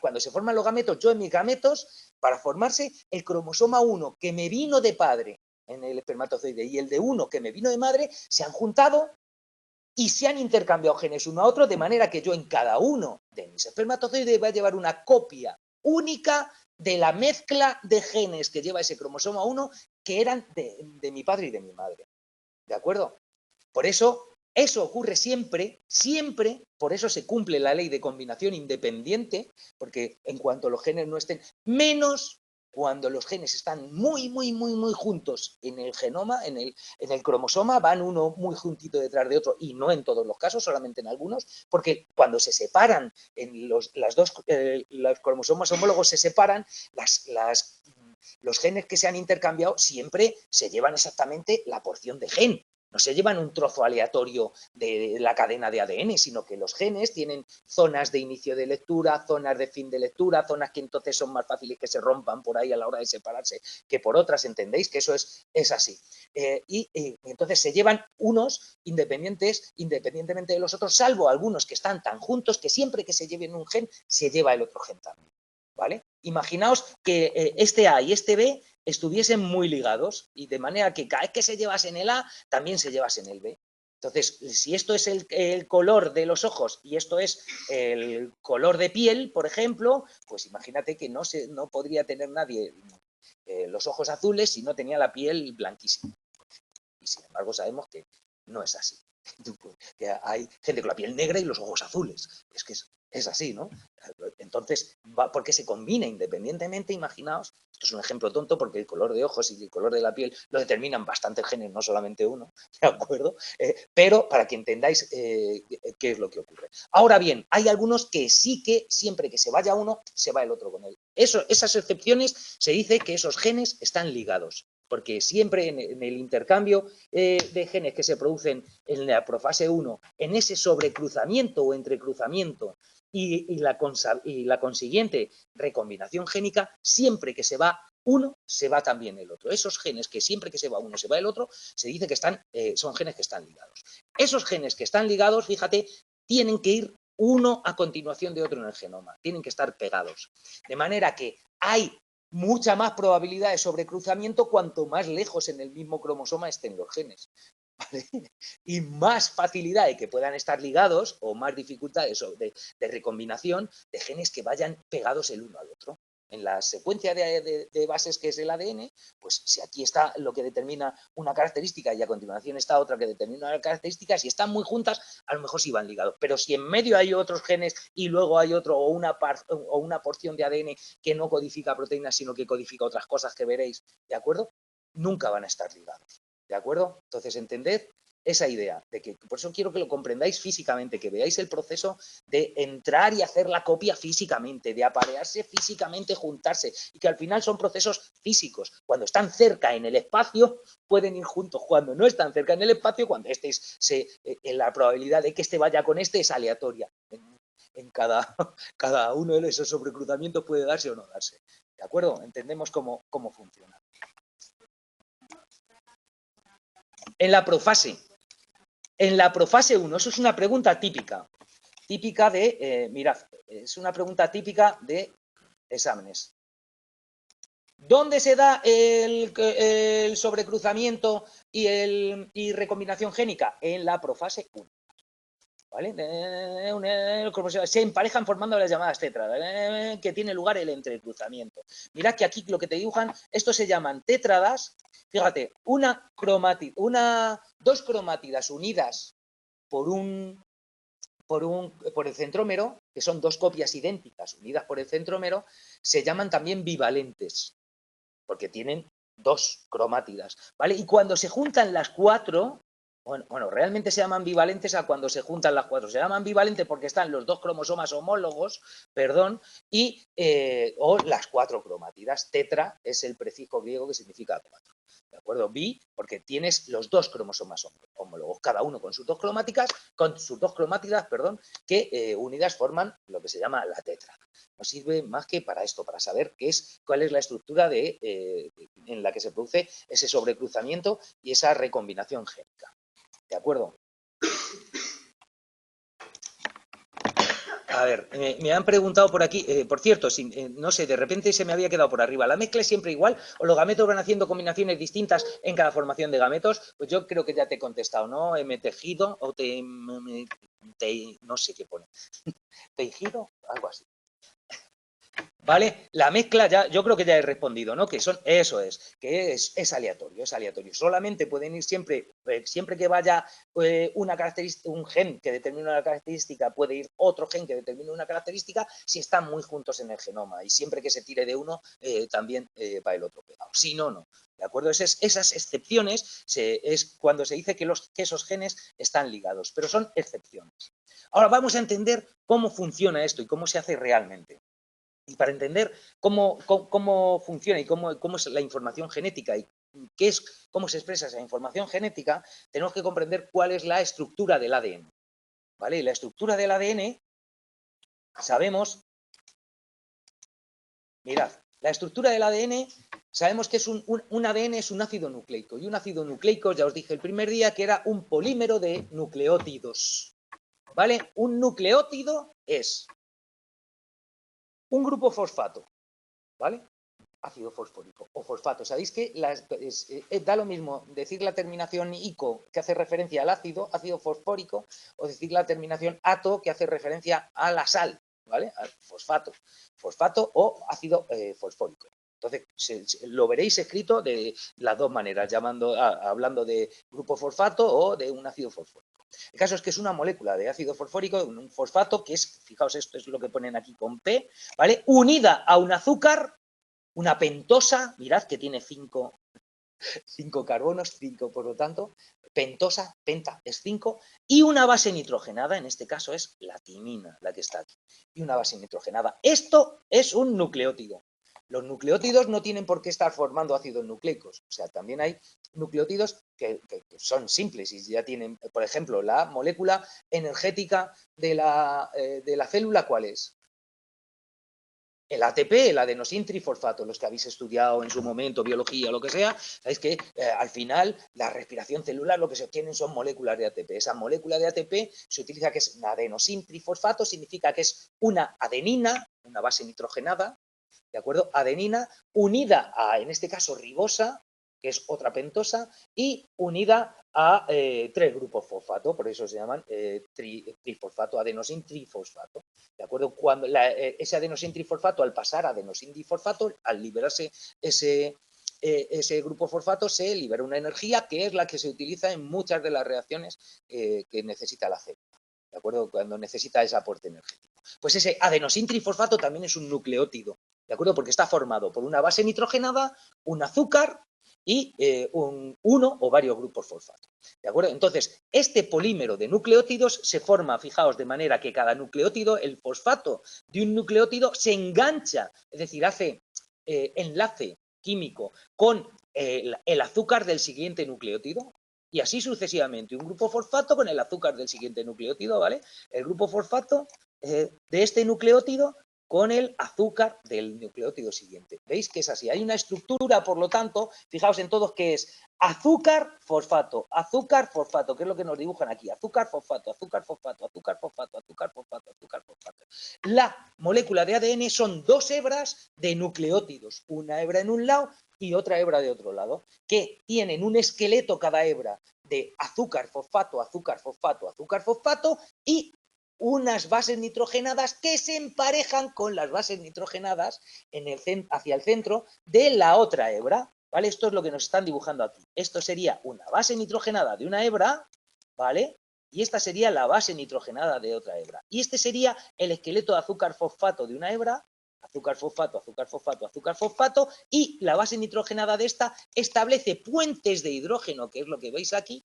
cuando se forman los gametos, yo en mis gametos, para formarse el cromosoma 1 que me vino de padre en el espermatozoide y el de 1 que me vino de madre, se han juntado y se han intercambiado genes uno a otro, de manera que yo en cada uno de mis espermatozoides voy a llevar una copia única de la mezcla de genes que lleva ese cromosoma 1 que eran de mi padre y de mi madre. ¿De acuerdo? Por eso ocurre siempre, siempre, por eso se cumple la ley de combinación independiente, porque en cuanto los genes no estén, menos cuando los genes están muy, muy, muy, muy juntos en el genoma, en el cromosoma, van uno muy juntito detrás de otro, y no en todos los casos, solamente en algunos, porque cuando se separan, en los cromosomas homólogos se separan, los genes que se han intercambiado siempre se llevan exactamente la porción de gen. No se llevan un trozo aleatorio de la cadena de ADN, sino que los genes tienen zonas de inicio de lectura, zonas de fin de lectura, zonas que entonces son más fáciles que se rompan por ahí a la hora de separarse que por otras, ¿entendéis? Que eso es así. Y entonces se llevan unos independientemente de los otros, salvo algunos que están tan juntos que siempre que se lleven un gen, se lleva el otro gen también. ¿Vale? Imaginaos que este A y este B estuviesen muy ligados y de manera que cada vez que se llevasen el A, también se llevasen el B. Entonces, si esto es el color de los ojos y esto es el color de piel, por ejemplo, pues imagínate que no podría tener nadie los ojos azules si no tenía la piel blanquísima. Y sin embargo sabemos que no es así. Que hay gente con la piel negra y los ojos azules. Es que es así, ¿no? Entonces, porque se combina independientemente, imaginaos, esto es un ejemplo tonto porque el color de ojos y el color de la piel lo determinan bastantes genes, no solamente uno, ¿de acuerdo? Pero para que entendáis qué es lo que ocurre. Ahora bien, hay algunos que sí que siempre que se vaya uno, se va el otro con él. Esas excepciones se dice que esos genes están ligados, porque siempre en el intercambio de genes que se producen en la profase 1, en ese sobrecruzamiento o entrecruzamiento y la consiguiente recombinación génica, siempre que se va uno, se va también el otro. Esos genes que siempre que se va uno, se va el otro, se dice que son genes que están ligados. Esos genes que están ligados, fíjate, tienen que ir uno a continuación de otro en el genoma, tienen que estar pegados. De manera que hay mucha más probabilidad de sobrecruzamiento cuanto más lejos en el mismo cromosoma estén los genes. ¿Vale? Y más facilidad de que puedan estar ligados o más dificultades de recombinación de genes que vayan pegados el uno al otro. En la secuencia de bases que es el ADN, pues si aquí está lo que determina una característica y a continuación está otra que determina una característica, si están muy juntas, a lo mejor sí van ligados. Pero si en medio hay otros genes y luego hay otro o una porción de ADN que no codifica proteínas, sino que codifica otras cosas que veréis, ¿de acuerdo? Nunca van a estar ligados. ¿De acuerdo? Entonces, entended esa idea de que, por eso quiero que lo comprendáis físicamente, que veáis el proceso de entrar y hacer la copia físicamente, de aparearse físicamente, juntarse, y que al final son procesos físicos. Cuando están cerca en el espacio, pueden ir juntos. Cuando no están cerca en el espacio, cuando la probabilidad de que este vaya con este es aleatoria. En cada uno de esos sobrecruzamientos puede darse o no darse. ¿De acuerdo? Entendemos cómo funciona. En la profase 1, eso es una pregunta típica de, mirad, es una pregunta típica de exámenes. ¿Dónde se da el sobrecruzamiento y recombinación génica? En la profase 1. ¿vale? Se emparejan formando las llamadas tétradas, que tiene lugar el entrecruzamiento. Mirad que aquí lo que te dibujan, estos se llaman tétradas. Fíjate, dos cromátidas unidas por el centrómero, que son dos copias idénticas unidas por el centrómero, se llaman también bivalentes, porque tienen dos cromátidas, ¿vale? Y cuando se juntan las cuatro, bueno, realmente se llaman bivalentes a cuando se juntan las cuatro. Se llaman bivalentes porque están los dos cromosomas homólogos, y o las cuatro cromátidas. Tetra es el prefijo griego que significa cuatro. ¿De acuerdo? Bi, porque tienes los dos cromosomas homólogos, cada uno con sus dos cromátidas, que unidas forman lo que se llama la tetra. Nos sirve más que para esto, para saber cuál es la estructura en la que se produce ese sobrecruzamiento y esa recombinación génica. ¿De acuerdo? A ver, me han preguntado por aquí, por cierto, no sé, de repente se me había quedado por arriba. ¿La mezcla es siempre igual o los gametos van haciendo combinaciones distintas en cada formación de gametos? Pues yo creo que ya te he contestado, ¿no? ¿Me tejido o no sé qué pone? ¿Tejido? Algo así. ¿Vale? La mezcla ya, yo creo que ya he respondido, ¿no? Que eso es, que es aleatorio, es aleatorio. Solamente pueden ir siempre que vaya una característica, un gen que determina una característica, puede ir otro gen que determine una característica si están muy juntos en el genoma. Y siempre que se tire de uno, también va el otro pegado. Si no, no. ¿De acuerdo? Esas excepciones es cuando se dice que esos genes están ligados, pero son excepciones. Ahora vamos a entender cómo funciona esto y cómo se hace realmente. Y para entender cómo funciona y cómo es la información genética y cómo se expresa esa información genética, tenemos que comprender cuál es la estructura del ADN. ¿Vale? Y la estructura del ADN, sabemos, mirad, la estructura del ADN, sabemos que es un ADN es un ácido nucleico. Y un ácido nucleico, ya os dije el primer día, que era un polímero de nucleótidos. ¿Vale? Un nucleótido es un grupo fosfato, ¿vale? Ácido fosfórico o fosfato. Sabéis que da lo mismo decir la terminación ico, que hace referencia al ácido fosfórico, o decir la terminación ato, que hace referencia a la sal, ¿vale? Al fosfato o ácido fosfórico. Entonces, lo veréis escrito de las dos maneras, hablando de grupo fosfato o de un ácido fosfórico. El caso es que es una molécula de ácido fosfórico, un fosfato, que es, fijaos, esto es lo que ponen aquí con P, ¿vale? Unida a un azúcar, una pentosa, mirad que tiene 5 carbonos, 5 por lo tanto, pentosa, penta es 5, y una base nitrogenada, en este caso es la timina, la que está aquí, y una base nitrogenada. Esto es un nucleótido. Los nucleótidos no tienen por qué estar formando ácidos nucleicos, o sea, también hay nucleótidos que son simples y ya tienen, por ejemplo, la molécula energética de la célula, ¿cuál es? El ATP, el adenosintrifosfato, los que habéis estudiado en su momento, biología o lo que sea, sabéis que al final la respiración celular lo que se obtienen son moléculas de ATP. Esa molécula de ATP se utiliza que es un adenosintrifosfato, significa que es una adenina, una base nitrogenada, ¿de acuerdo? Adenina unida a, en este caso, ribosa, que es otra pentosa, y unida a 3 grupos fosfato, por eso se llaman trifosfato, adenosintrifosfato. ¿De acuerdo? Cuando ese adenosintrifosfato, al pasar a adenosindifosfato, al liberarse ese grupo fosfato, se libera una energía que es la que se utiliza en muchas de las reacciones que necesita la célula. ¿De acuerdo? Cuando necesita ese aporte energético. Pues ese adenosintrifosfato también es un nucleótido, ¿de acuerdo? Porque está formado por una base nitrogenada, un azúcar y uno o varios grupos fosfato. ¿De acuerdo? Entonces, este polímero de nucleótidos se forma, fijaos, de manera que cada nucleótido, el fosfato de un nucleótido se engancha, es decir, hace enlace químico con el azúcar del siguiente nucleótido, y así sucesivamente. Un grupo fosfato con el azúcar del siguiente nucleótido, ¿vale? El grupo fosfato de este nucleótido con el azúcar del nucleótido siguiente. ¿Veis que es así? Hay una estructura, por lo tanto, fijaos en todos que es azúcar, fosfato, que es lo que nos dibujan aquí. Azúcar, fosfato, azúcar, fosfato, azúcar, fosfato, azúcar, fosfato, azúcar, fosfato. La molécula de ADN son 2 hebras de nucleótidos, una hebra en un lado y otra hebra de otro lado, que tienen un esqueleto cada hebra de azúcar, fosfato, azúcar, fosfato, azúcar, fosfato y unas bases nitrogenadas que se emparejan con las bases nitrogenadas hacia el centro de la otra hebra, ¿vale? Esto es lo que nos están dibujando aquí. Esto sería una base nitrogenada de una hebra, ¿vale? Y esta sería la base nitrogenada de otra hebra. Y este sería el esqueleto de azúcar fosfato de una hebra, azúcar fosfato, azúcar fosfato, azúcar fosfato, y la base nitrogenada de esta establece puentes de hidrógeno, que es lo que veis aquí,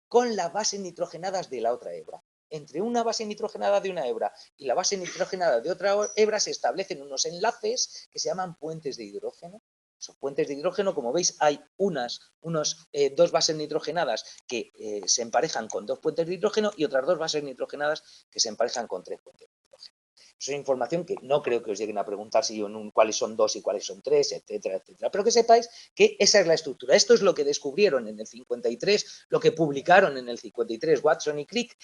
con las bases nitrogenadas de la otra hebra. Entre una base nitrogenada de una hebra y la base nitrogenada de otra hebra se establecen unos enlaces que se llaman puentes de hidrógeno. Esos puentes de hidrógeno, como veis, hay dos bases nitrogenadas que se emparejan con dos puentes de hidrógeno y otras dos bases nitrogenadas que se emparejan con tres puentes de hidrógeno. Eso es información que no creo que os lleguen a preguntar si cuáles son dos y cuáles son tres, etcétera, etcétera. Pero que sepáis que esa es la estructura. Esto es lo que descubrieron en el 53, lo que publicaron en el 53 Watson y Crick,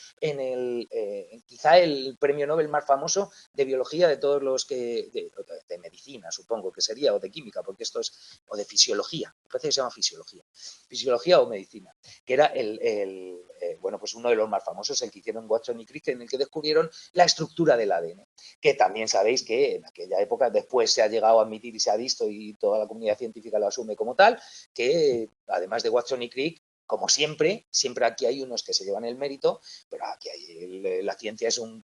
quizá el premio Nobel más famoso de biología de todos los que, de medicina, supongo que sería, o de química, porque esto es, o de fisiología, me parece que se llama fisiología o medicina, que era bueno, pues uno de los más famosos, el que hicieron Watson y Crick, en el que descubrieron la estructura del ADN. Que también sabéis que en aquella época después se ha llegado a admitir y se ha visto y toda la comunidad científica lo asume como tal, que además de Watson y Crick, como siempre aquí hay unos que se llevan el mérito, pero aquí la ciencia es un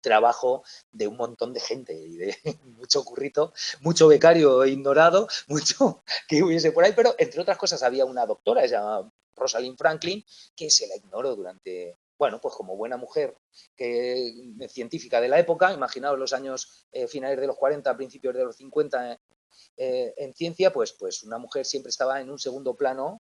trabajo de un montón de gente y de mucho currito, mucho becario ignorado, mucho que hubiese por ahí, pero entre otras cosas había una doctora, se llama Rosalind Franklin, que se la ignoró durante, bueno, pues como buena mujer científica de la época, imaginaos los años finales de los 40, principios de los 50 en ciencia, pues una mujer siempre estaba en un segundo plano,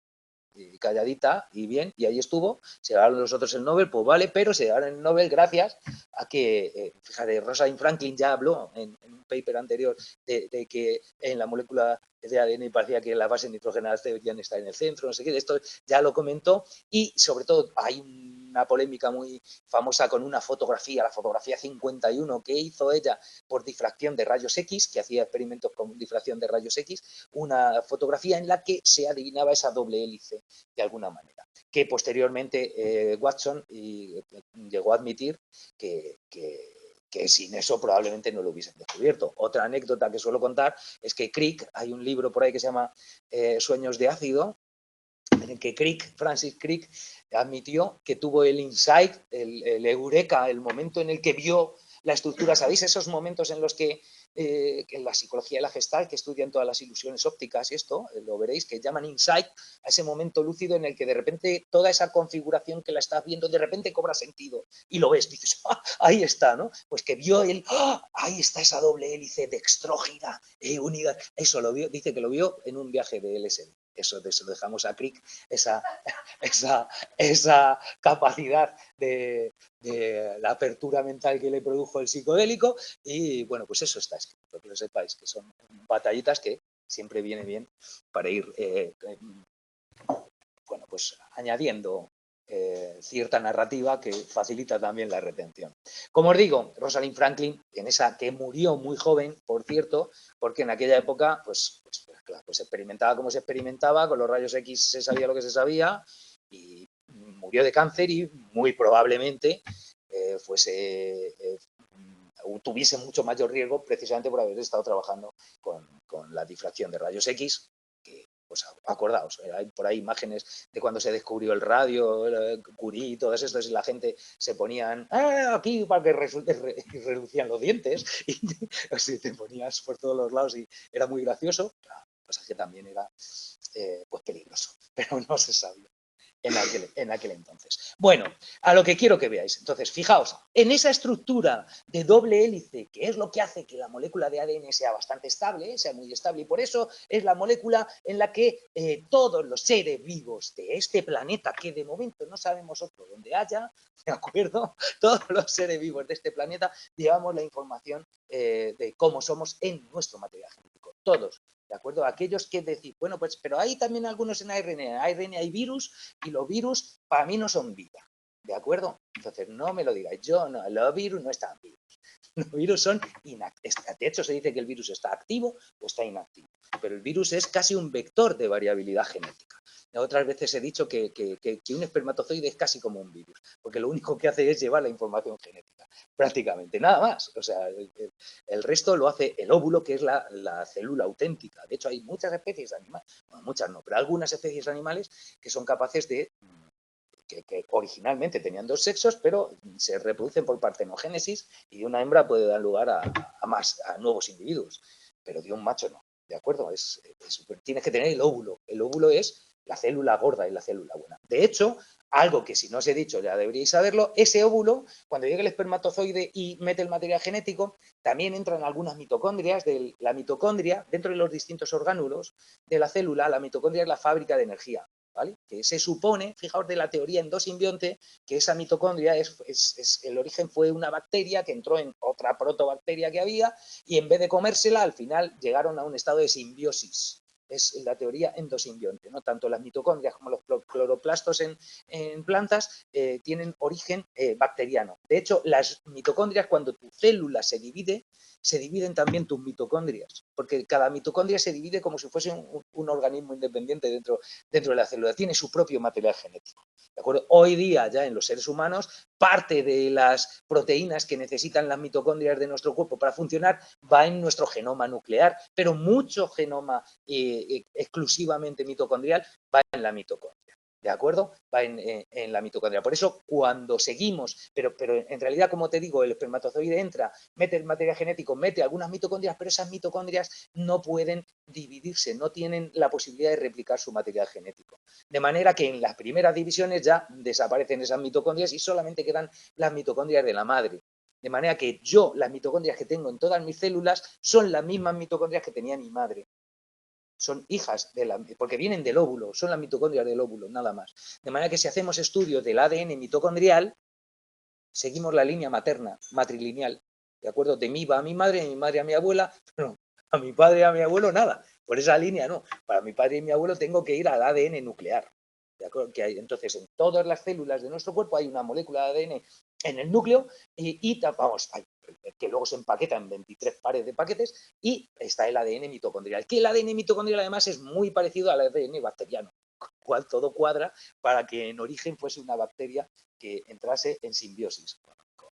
calladita y bien, y ahí estuvo, se llevaron los otros el Nobel, pues vale, pero se llevaron el Nobel gracias a que, fíjate, Rosalind Franklin ya habló en un paper anterior de que en la molécula de ADN parecía que las bases nitrogenadas deberían estar en el centro, no sé qué, esto ya lo comentó, y sobre todo hay una polémica muy famosa con una fotografía, la fotografía 51 que hizo ella por difracción de rayos X, que hacía experimentos con difracción de rayos X, una fotografía en la que se adivinaba esa doble hélice de alguna manera, que posteriormente Watson llegó a admitir que sin eso probablemente no lo hubiesen descubierto. Otra anécdota que suelo contar es que Crick, hay un libro por ahí que se llama Sueños de ácido, en el que Francis Crick admitió que tuvo el insight, el eureka, el momento en el que vio la estructura. ¿Sabéis esos momentos en los que en la psicología de la Gestalt, que estudian todas las ilusiones ópticas y esto, lo veréis, que llaman insight a ese momento lúcido en el que de repente toda esa configuración que la estás viendo de repente cobra sentido y lo ves, dices, ¡ah! Ahí está, ¿no? Pues que vio él, ¡ah! Ahí está esa doble hélice dextrógida, unidad. Eso lo vio, dice que lo vio en un viaje de LSD. Eso se lo dejamos a Crick, esa capacidad de la apertura mental que le produjo el psicodélico. Y bueno, pues eso está escrito, que lo sepáis, que son batallitas que siempre viene bien para ir, bueno, pues añadiendo cierta narrativa que facilita también la retención. Como os digo, Rosalind Franklin, que murió muy joven, por cierto, porque en aquella época, pues se experimentaba como se experimentaba, con los rayos X se sabía lo que se sabía, y murió de cáncer y muy probablemente tuviese mucho mayor riesgo precisamente por haber estado trabajando con la difracción de rayos X, que pues acordaos, hay por ahí imágenes de cuando se descubrió el radio, Curie y todas estas, y la gente se ponían aquí para que relucían los dientes, y así te ponías por todos los lados y era muy gracioso, pues que también era pues peligroso, pero no se sabía en aquel entonces. Bueno, a lo que quiero que veáis. Entonces, fijaos, en esa estructura de doble hélice, que es lo que hace que la molécula de ADN sea bastante estable, sea muy estable, y por eso es la molécula en la que todos los seres vivos de este planeta, que de momento no sabemos otro donde haya, ¿de acuerdo? Todos los seres vivos de este planeta llevamos la información de cómo somos en nuestro material genético. Todos. ¿De acuerdo? Aquellos que decir, bueno, pues, pero hay también algunos en ARN. En ARN hay virus y los virus para mí no son vida. ¿De acuerdo? Entonces, no me lo digáis. Yo no, los virus no están vivos. Los virus son inactivos. De hecho, se dice que el virus está activo o está inactivo. pero el virus es casi un vector de variabilidad genética. Otras veces he dicho que un espermatozoide es casi como un virus, porque lo único que hace es llevar la información genética, prácticamente, nada más. O sea, el resto lo hace el óvulo, que es la célula auténtica. De hecho, hay muchas especies de animales, bueno, muchas no, pero algunas especies animales que son capaces de que originalmente tenían dos sexos, pero se reproducen por partenogénesis y de una hembra puede dar lugar a nuevos individuos, pero de un macho no, ¿de acuerdo? Tienes que tener el óvulo. El óvulo es la célula gorda y la célula buena. De hecho, algo que si no os he dicho ya deberíais saberlo, ese óvulo, cuando llega el espermatozoide y mete el material genético, también entran algunas mitocondrias. La mitocondria, dentro de los distintos orgánulos de la célula, la mitocondria es la fábrica de energía. ¿Vale? Que se supone, fijaos de la teoría endosimbionte, que esa mitocondria el origen fue una bacteria que entró en otra protobacteria que había y en vez de comérsela, al final llegaron a un estado de simbiosis. Es la teoría endosimbionte, ¿no? Tanto las mitocondrias como los cloroplastos en plantas tienen origen bacteriano. De hecho, las mitocondrias, cuando tu célula se dividen también tus mitocondrias, porque cada mitocondria se divide como si fuese un organismo independiente dentro de la célula, tiene su propio material genético. ¿De acuerdo? Hoy día, ya en los seres humanos, parte de las proteínas que necesitan las mitocondrias de nuestro cuerpo para funcionar va en nuestro genoma nuclear, pero mucho genoma exclusivamente mitocondrial va en la mitocondria. ¿De acuerdo? Va en la mitocondria. Por eso, cuando seguimos, pero en realidad, como te digo, el espermatozoide entra, mete el material genético, mete algunas mitocondrias, pero esas mitocondrias no pueden dividirse, no tienen la posibilidad de replicar su material genético. De manera que en las primeras divisiones ya desaparecen esas mitocondrias y solamente quedan las mitocondrias de la madre. De manera que las mitocondrias que tengo en todas mis células son las mismas mitocondrias que tenía mi madre. Son hijas, porque vienen del óvulo, son las mitocondrias del óvulo, nada más. De manera que si hacemos estudios del ADN mitocondrial, seguimos la línea materna, matrilineal. ¿De acuerdo? De mí va a mi madre, de mi madre a mi abuela, pero a mi padre y a mi abuelo nada. Por esa línea no. Para mi padre y mi abuelo tengo que ir al ADN nuclear. ¿De acuerdo? Entonces, en todas las células de nuestro cuerpo hay una molécula de ADN en el núcleo que luego se empaqueta en 23 pares de paquetes y está el ADN mitocondrial. Que el ADN mitocondrial además es muy parecido al ADN bacteriano, con lo cual todo cuadra para que en origen fuese una bacteria que entrase en simbiosis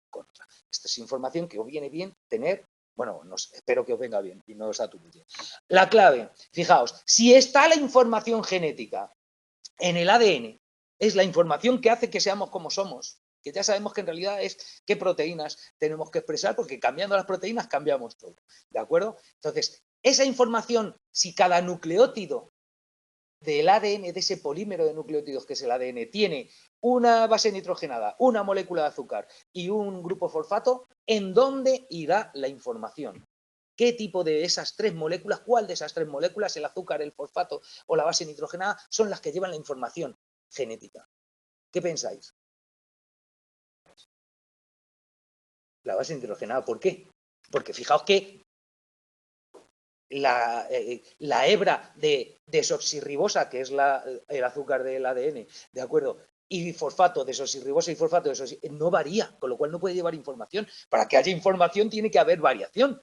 con otra. Esta es información que os viene bien tener. Bueno, espero que os venga bien y no os aturulle. La clave, fijaos, si está la información genética en el ADN, es la información que hace que seamos como somos, que ya sabemos que en realidad es qué proteínas tenemos que expresar, porque cambiando las proteínas cambiamos todo, ¿de acuerdo? Entonces, esa información, si cada nucleótido del ADN, de ese polímero de nucleótidos que es el ADN, tiene una base nitrogenada, una molécula de azúcar y un grupo fosfato, ¿en dónde irá la información? ¿Qué tipo de esas tres moléculas, cuál de esas tres moléculas, el azúcar, el fosfato o la base nitrogenada, son las que llevan la información genética? ¿Qué pensáis? La base nitrogenada, ¿por qué? Porque fijaos que la hebra de desoxirribosa, que es el azúcar del ADN, ¿de acuerdo? Y fosfato, desoxirribosa y fosfato, no varía, con lo cual no puede llevar información. Para que haya información tiene que haber variación.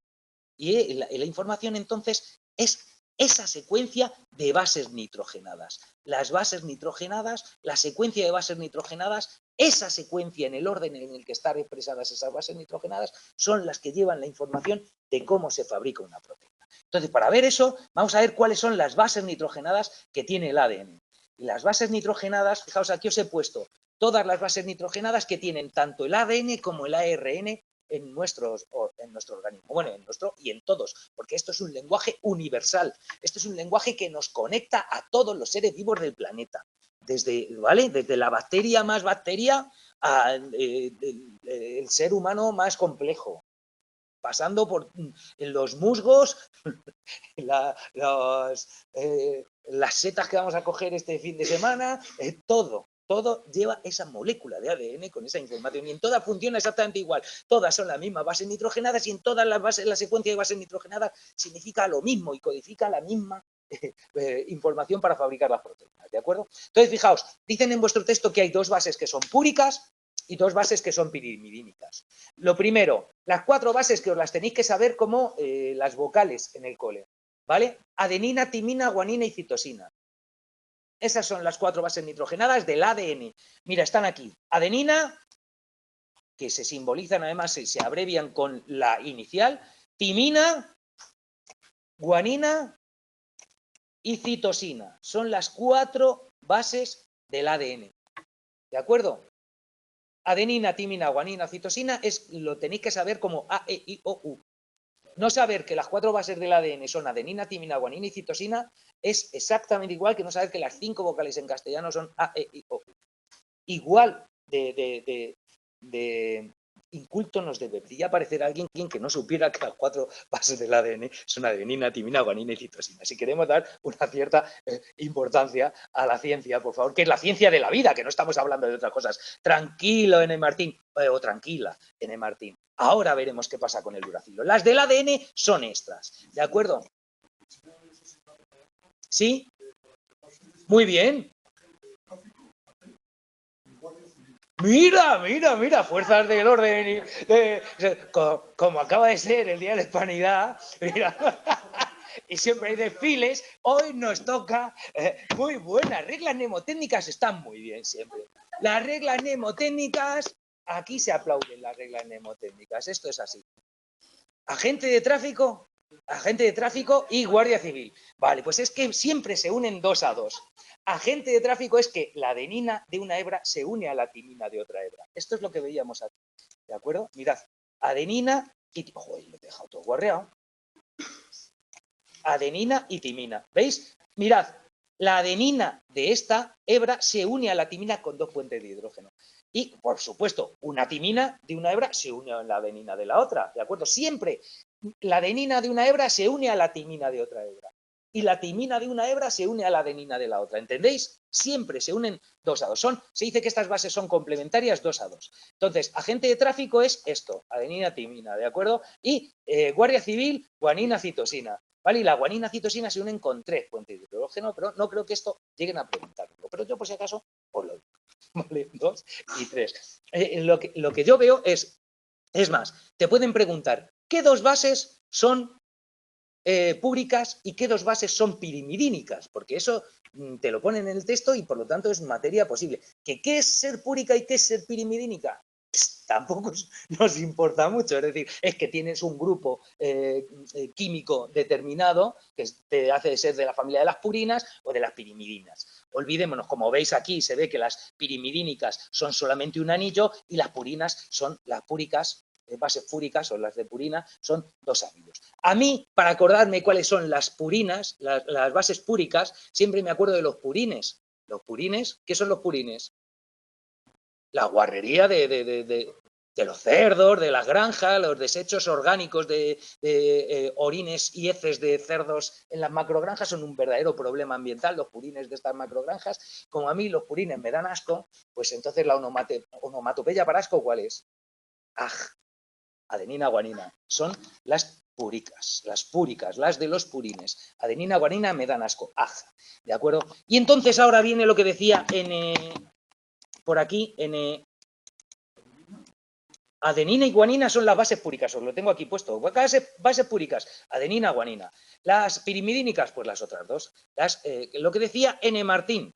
Y la información entonces es esa secuencia de bases nitrogenadas. Las bases nitrogenadas, la secuencia de bases nitrogenadas, esa secuencia en el orden en el que están expresadas esas bases nitrogenadas son las que llevan la información de cómo se fabrica una proteína. Entonces, para ver eso, vamos a ver cuáles son las bases nitrogenadas que tiene el ADN. Y las bases nitrogenadas, fijaos, aquí os he puesto todas las bases nitrogenadas que tienen tanto el ADN como el ARN en nuestro organismo, bueno, en nuestro y en todos, porque esto es un lenguaje universal, esto es un lenguaje que nos conecta a todos los seres vivos del planeta, ¿vale? Desde la bacteria más bacteria al el ser humano más complejo, pasando por los musgos, las setas que vamos a coger este fin de semana, todo lleva esa molécula de ADN con esa información y en todas funciona exactamente igual. Todas son las mismas bases nitrogenadas y en todas las bases, la secuencia de bases nitrogenadas significa lo mismo y codifica la misma información para fabricar las proteínas, ¿de acuerdo? Entonces, fijaos, dicen en vuestro texto que hay dos bases que son púricas y dos bases que son pirimidínicas. Lo primero, las 4 bases que os las tenéis que saber como las vocales en el cole. ¿vale? Adenina, timina, guanina y citosina. Esas son las 4 bases nitrogenadas del ADN. Mira, están aquí. Adenina, que se simbolizan además, se abrevian con la inicial. Timina, guanina y citosina. Son las 4 bases del ADN. ¿De acuerdo? Adenina, timina, guanina, citosina, lo tenéis que saber como A, E, I, O, U. No saber que las 4 bases del ADN son adenina, timina, guanina y citosina es exactamente igual que no saber que las 5 vocales en castellano son A, E, I, O, U. Igual de inculto nos debería parecer alguien que no supiera que las 4 bases del ADN son adenina, timina, guanina y citosina. Si queremos dar una cierta importancia a la ciencia, por favor, que es la ciencia de la vida, que no estamos hablando de otras cosas. Tranquilo, N. Martín, o tranquila, N. Martín. Ahora veremos qué pasa con el uracilo. Las del ADN son estas, ¿de acuerdo? ¿Sí? Muy bien. Mira, fuerzas del orden, como acaba de ser el Día de la Hispanidad, mira, y siempre hay desfiles, hoy nos toca, muy buenas, reglas mnemotécnicas están muy bien siempre. Las reglas mnemotécnicas, aquí se aplauden las reglas mnemotécnicas, esto es así. Agente de tráfico y guardia civil. Vale, pues es que siempre se unen 2 a 2. Agente de tráfico es que la adenina de una hebra se une a la timina de otra hebra. Esto es lo que veíamos aquí. ¿De acuerdo? Mirad, adenina y... Joder, lo he dejado todo guarreado. Adenina y timina. ¿Veis? Mirad, la adenina de esta hebra se une a la timina con 2 puentes de hidrógeno. Y, por supuesto, una timina de una hebra se une a la adenina de la otra. ¿De acuerdo? Siempre la adenina de una hebra se une a la timina de otra hebra. Y la timina de una hebra se une a la adenina de la otra. ¿Entendéis? Siempre se unen 2 a 2. Se dice que estas bases son complementarias 2 a 2. Entonces, agente de tráfico es esto, adenina, timina, ¿de acuerdo? Y guardia civil, guanina, citosina. ¿Vale? Y la guanina, citosina se unen con 3 puentes de hidrógeno, pero no creo que esto lleguen a preguntarlo. Pero yo, por si acaso, os lo digo. ¿Vale? 2 y 3. Lo que yo veo es más, te pueden preguntar, ¿qué 2 bases son púricas y qué 2 bases son pirimidínicas? Porque eso te lo ponen en el texto y por lo tanto es materia posible. ¿Qué es ser púrica y qué es ser pirimidínica? Tampoco nos importa mucho, es decir, es que tienes un grupo químico determinado que te hace ser de la familia de las purinas o de las pirimidinas. Olvidémonos, como veis aquí, se ve que las pirimidínicas son solamente un anillo y las purinas son las púricas, bases púricas o las de purina son 2 anillos. A mí, para acordarme cuáles son las purinas, las bases púricas, siempre me acuerdo de los purines. Los purines, ¿qué son los purines? La guarrería de los cerdos, de las granjas, los desechos orgánicos de orines y heces de cerdos en las macrogranjas son un verdadero problema ambiental, los purines de estas macrogranjas. Como a mí los purines me dan asco, pues entonces la onomatopeya para asco, ¿cuál es? Adenina, guanina. Son las púricas, las de los purines. Adenina, guanina me dan asco. ¿De acuerdo? Y entonces ahora viene lo que decía por aquí, adenina y guanina son las bases púricas, os lo tengo aquí puesto. Bases púricas, adenina, guanina. Las pirimidínicas, pues las otras 2. Lo que decía N. Martín,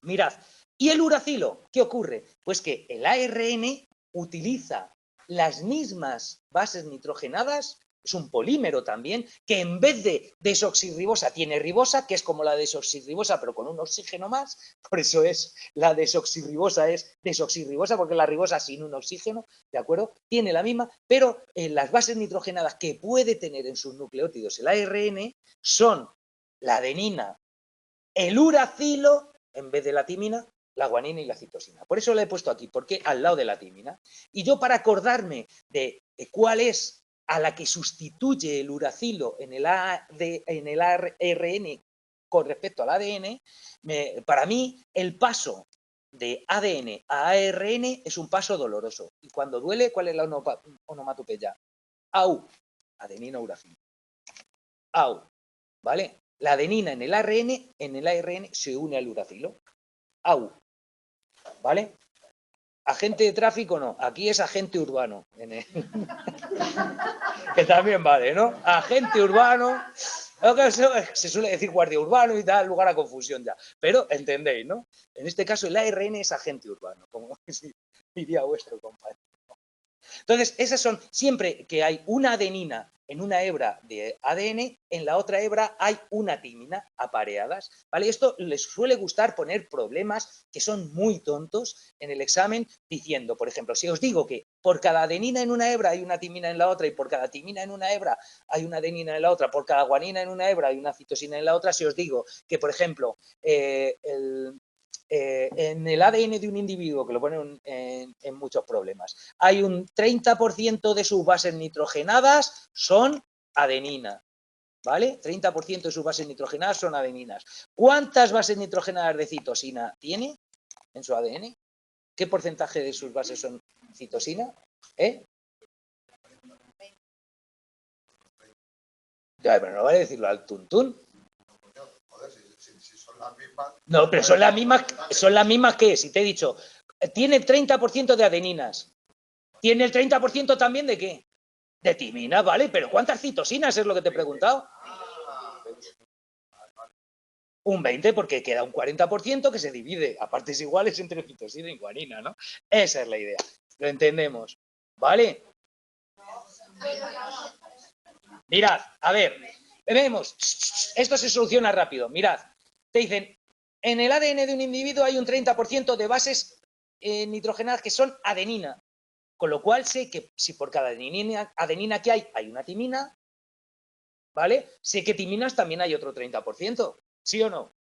mirad. ¿Y el uracilo? ¿Qué ocurre? Pues que el ARN utiliza las mismas bases nitrogenadas, es un polímero también, que en vez de desoxirribosa tiene ribosa, que es como la desoxirribosa, pero con un oxígeno más, por eso la desoxirribosa es desoxirribosa, porque la ribosa sin un oxígeno, ¿de acuerdo? Tiene la misma, pero las bases nitrogenadas que puede tener en sus nucleótidos el ARN son la adenina, el uracilo, en vez de la timina, la guanina y la citosina. Por eso la he puesto aquí, porque al lado de la timina. Y yo, para acordarme de cuál es a la que sustituye el uracilo en el ARN con respecto al ADN, para mí el paso de ADN a ARN es un paso doloroso. Y cuando duele, ¿cuál es la onomatopeya? Au, adenina, uracilo. Au, ¿vale? La adenina en el ARN se une al uracilo. Au. ¿Vale? Agente de tráfico no, aquí es agente urbano. Que también vale, ¿no? Agente urbano, Se suele decir guardia urbano y da lugar a confusión ya. Pero entendéis, ¿no? En este caso el ARN es agente urbano, como diría vuestro compañero. Entonces, esas son, siempre que hay una adenina en una hebra de ADN, en la otra hebra hay una timina apareadas, ¿vale? Esto les suele gustar poner problemas que son muy tontos en el examen, diciendo, por ejemplo, si os digo que por cada adenina en una hebra hay una timina en la otra y por cada timina en una hebra hay una adenina en la otra, por cada guanina en una hebra hay una citosina en la otra, si os digo que, por ejemplo, en el ADN de un individuo, que lo ponen en muchos problemas, hay un 30% de sus bases nitrogenadas son adenina, ¿vale? 30% de sus bases nitrogenadas son adeninas. ¿Cuántas bases nitrogenadas de citosina tiene en su ADN? ¿Qué porcentaje de sus bases son citosina? Ya, pero no vale decirlo al tuntún. Joder, si son las mismas. No, pero son las mismas que, si te he dicho, tiene 30% de adeninas. ¿Tiene el 30% también de qué? De timina, ¿vale? Pero ¿cuántas citosinas es lo que te he preguntado? Un 20, porque queda un 40% que se divide a partes iguales entre citosina y guanina, ¿no? Esa es la idea. Lo entendemos. ¿Vale? Mirad, a ver, vemos. Esto se soluciona rápido. Mirad, te dicen, en el ADN de un individuo hay un 30% de bases nitrogenadas que son adenina. Con lo cual sé que si por cada adenina que hay una timina, ¿vale? Sé que timinas también hay otro 30%, ¿sí o no?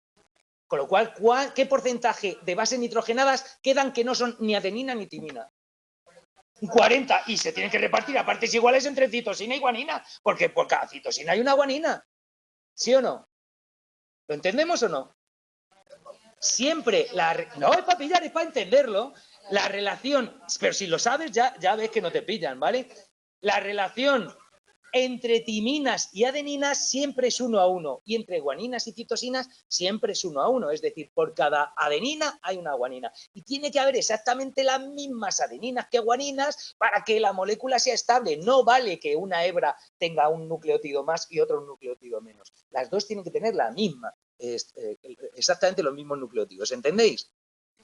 Con lo cual, ¿qué porcentaje de bases nitrogenadas quedan que no son ni adenina ni timina? Un 40, y se tienen que repartir a partes iguales entre citosina y guanina, porque por cada citosina hay una guanina, ¿sí o no? ¿Lo entendemos o no? Siempre, no es para pillar, es para entenderlo. La relación, pero si lo sabes ya ves que no te pillan, ¿vale? La relación entre timinas y adeninas siempre es 1 a 1 y entre guaninas y citosinas siempre es 1 a 1, es decir, por cada adenina hay una guanina y tiene que haber exactamente las mismas adeninas que guaninas para que la molécula sea estable. No vale que una hebra tenga un nucleótido más y otro un nucleótido menos. Las dos tienen que tener la misma, exactamente los mismos nucleótidos, ¿entendéis?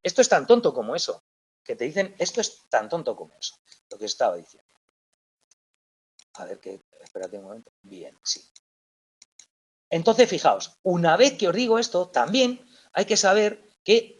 Esto es tan tonto como eso, que te dicen, esto es tan tonto como eso, lo que estaba diciendo. A ver, espérate un momento. Bien, sí. Entonces, fijaos, una vez que os digo esto, también hay que saber que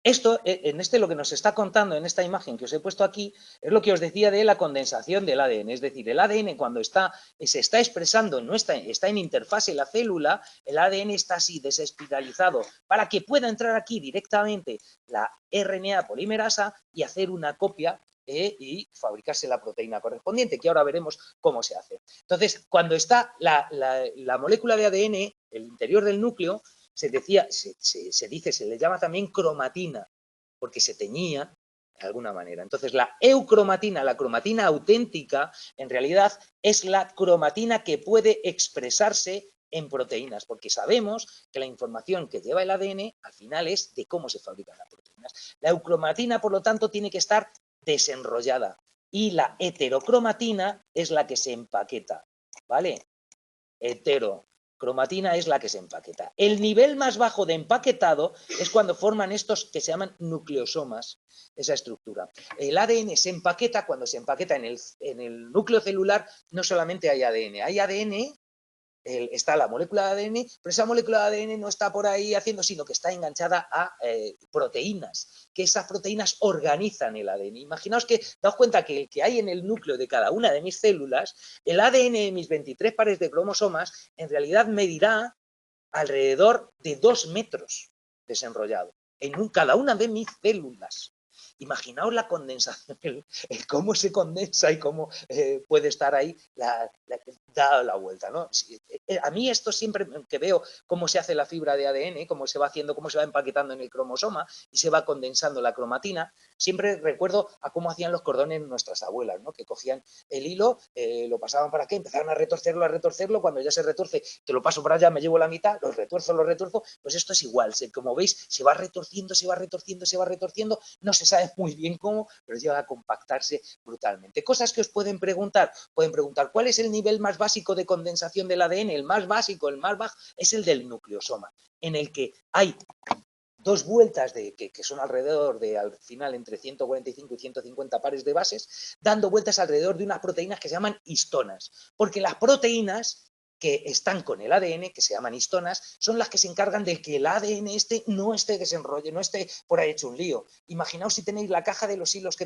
esto, en lo que nos está contando en esta imagen que os he puesto aquí, es lo que os decía de la condensación del ADN. Es decir, el ADN cuando se está expresando, está en interfase la célula, el ADN está así desespiralizado para que pueda entrar aquí directamente la RNA polimerasa y hacer una copia y fabricarse la proteína correspondiente, que ahora veremos cómo se hace. Entonces, cuando está la molécula de ADN, el interior del núcleo, se le llama también cromatina, porque se teñía de alguna manera. Entonces, la eucromatina, la cromatina auténtica, en realidad es la cromatina que puede expresarse en proteínas, porque sabemos que la información que lleva el ADN al final es de cómo se fabrican las proteínas. La eucromatina, por lo tanto, tiene que estar desenrollada y la heterocromatina es la que se empaqueta, ¿vale? Heterocromatina es la que se empaqueta. El nivel más bajo de empaquetado es cuando forman estos que se llaman nucleosomas, esa estructura. El ADN se empaqueta, cuando se empaqueta en el núcleo celular, no solamente hay ADN, está la molécula de ADN, pero esa molécula de ADN no está por ahí haciendo, sino que está enganchada a proteínas, que esas proteínas organizan el ADN. Imaginaos que, daos cuenta que el que hay en el núcleo de cada una de mis células, el ADN de mis 23 pares de cromosomas, en realidad medirá alrededor de 2 metros desenrollado en cada una de mis células. Imaginaos la condensación, el cómo se condensa y cómo puede estar ahí dada la vuelta, ¿no? A mí esto siempre que veo cómo se hace la fibra de ADN, cómo se va haciendo, cómo se va empaquetando en el cromosoma y se va condensando la cromatina, siempre recuerdo a cómo hacían los cordones nuestras abuelas, ¿no? Que cogían el hilo, lo pasaban para aquí, empezaban a retorcerlo, cuando ya se retorce, te lo paso para allá, me llevo la mitad, lo retuerzo, pues esto es igual, como veis, se va retorciendo, no se sabe muy bien cómo, pero llega a compactarse brutalmente. Cosas que os pueden preguntar ¿cuál es el nivel más básico de condensación del ADN, el más básico, el más bajo, es el del nucleosoma, en el que hay dos vueltas que son alrededor de, al final, entre 145 y 150 pares de bases, dando vueltas alrededor de unas proteínas que se llaman histonas. Porque las proteínas que están con el ADN, que se llaman histonas, son las que se encargan de que el ADN no esté desenrolle, no esté por ahí hecho un lío. Imaginaos si tenéis la caja de los hilos que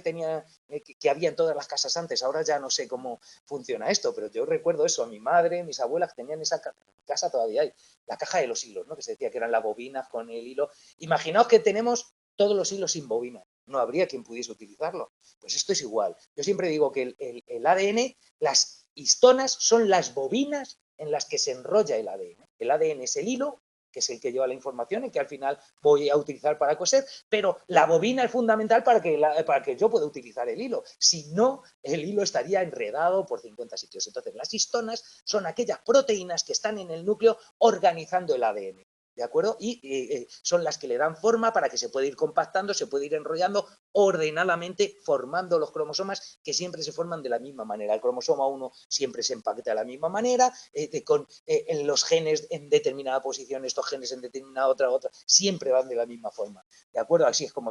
había en todas las casas antes. Ahora ya no sé cómo funciona esto, pero yo recuerdo eso, a mi madre, mis abuelas tenían esa casa, todavía hay, la caja de los hilos, ¿no? Que se decía que eran las bobinas con el hilo. Imaginaos que tenemos todos los hilos sin bobina, no habría quien pudiese utilizarlo. Pues esto es igual. Yo siempre digo que el ADN, las histonas son las bobinas en las que se enrolla el ADN. El ADN es el hilo, que es el que lleva la información y que al final voy a utilizar para coser, pero la bobina es fundamental para que yo pueda utilizar el hilo. Si no, el hilo estaría enredado por 50 sitios. Entonces, las histonas son aquellas proteínas que están en el núcleo organizando el ADN. ¿De acuerdo? Y son las que le dan forma para que se pueda ir compactando, se puede ir enrollando ordenadamente, formando los cromosomas que siempre se forman de la misma manera. El cromosoma 1 siempre se empaqueta de la misma manera, en los genes en determinada posición, estos genes en determinada otra, siempre van de la misma forma. ¿De acuerdo? Así es como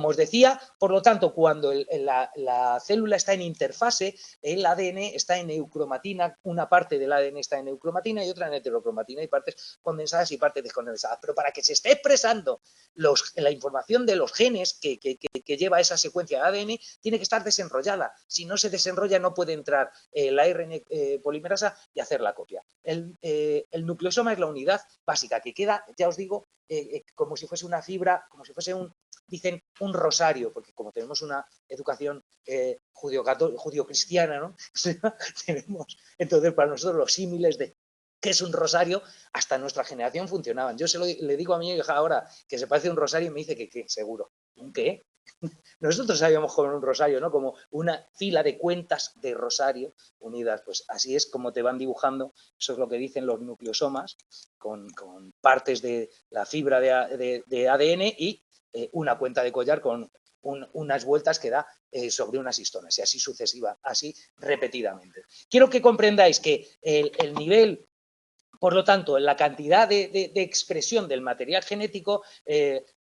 os decía, por lo tanto, cuando la célula está en interfase, el ADN está en eucromatina, una parte del ADN está en eucromatina y otra en heterocromatina, y partes condensadas y partes descondensadas. Pero para que se esté expresando la información de los genes que lleva esa secuencia de ADN, tiene que estar desenrollada. Si no se desenrolla, no puede entrar la ARN polimerasa y hacer la copia. El nucleosoma es la unidad básica que queda, ya os digo, como si fuese una fibra, como si fuese dicen un rosario, porque como tenemos una educación judio-cristiana, ¿no? Tenemos, entonces, para nosotros los símiles de qué es un rosario, hasta nuestra generación funcionaban. Yo le digo a mi hija ahora que se parece a un rosario y me dice que qué, seguro. ¿Un qué? Nosotros sabíamos como un rosario, ¿no? Como una fila de cuentas de rosario unidas. Pues así es como te van dibujando, eso es lo que dicen los nucleosomas, con partes de la fibra de ADN y una cuenta de collar con unas vueltas que da sobre unas histonas, y así sucesiva, así repetidamente. Quiero que comprendáis que el nivel, por lo tanto, la cantidad de expresión del material genético,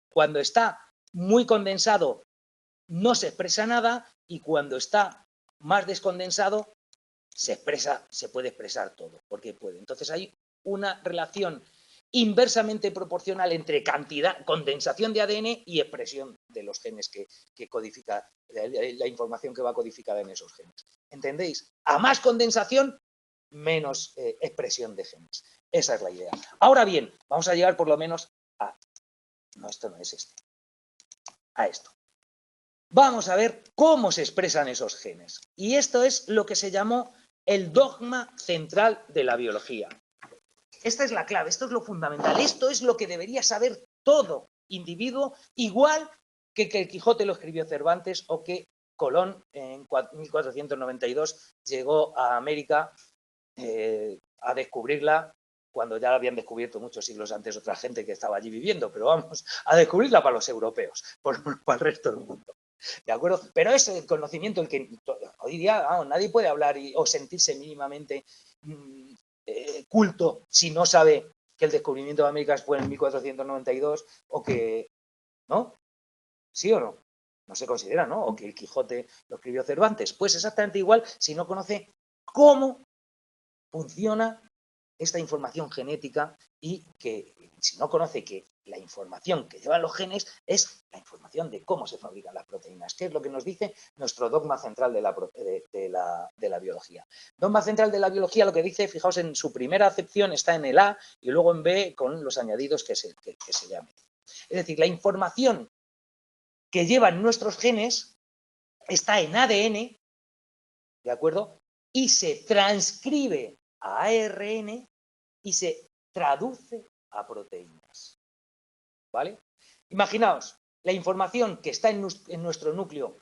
cuando está muy condensado, no se expresa nada, y cuando está más descondensado, se puede expresar todo, porque puede. Entonces hay una relación inversamente proporcional entre condensación de ADN y expresión de los genes que codifica, la información que va codificada en esos genes. ¿Entendéis? A más condensación, menos expresión de genes. Esa es la idea. Ahora bien, vamos a llegar por lo menos a... No, esto no es este. A esto. Vamos a ver cómo se expresan esos genes. Y esto es lo que se llamó el dogma central de la biología. Esta es la clave, esto es lo fundamental, esto es lo que debería saber todo individuo, igual que el Quijote lo escribió Cervantes o que Colón en 1492 llegó a América a descubrirla, cuando ya la habían descubierto muchos siglos antes otra gente que estaba allí viviendo, pero vamos, a descubrirla para los europeos, para el resto del mundo. ¿De acuerdo? Pero es el conocimiento el que hoy día, vamos, nadie puede hablar o sentirse mínimamente culto si no sabe que el descubrimiento de América fue en 1492 o que, ¿no? ¿Sí o no? No se considera, ¿no? O que el Quijote lo escribió Cervantes. Pues exactamente igual si no conoce cómo funciona esta información genética, y que si no conoce que la información que llevan los genes es la información de cómo se fabrican las proteínas, que es lo que nos dice nuestro dogma central de la biología. Dogma central de la biología, lo que dice, fijaos, en su primera acepción está en el A y luego en B con los añadidos que se le han metido. Es decir, la información que llevan nuestros genes está en ADN, ¿de acuerdo? Y se transcribe a ARN y se traduce a proteínas. ¿Vale? Imaginaos, la información que está en nuestro núcleo,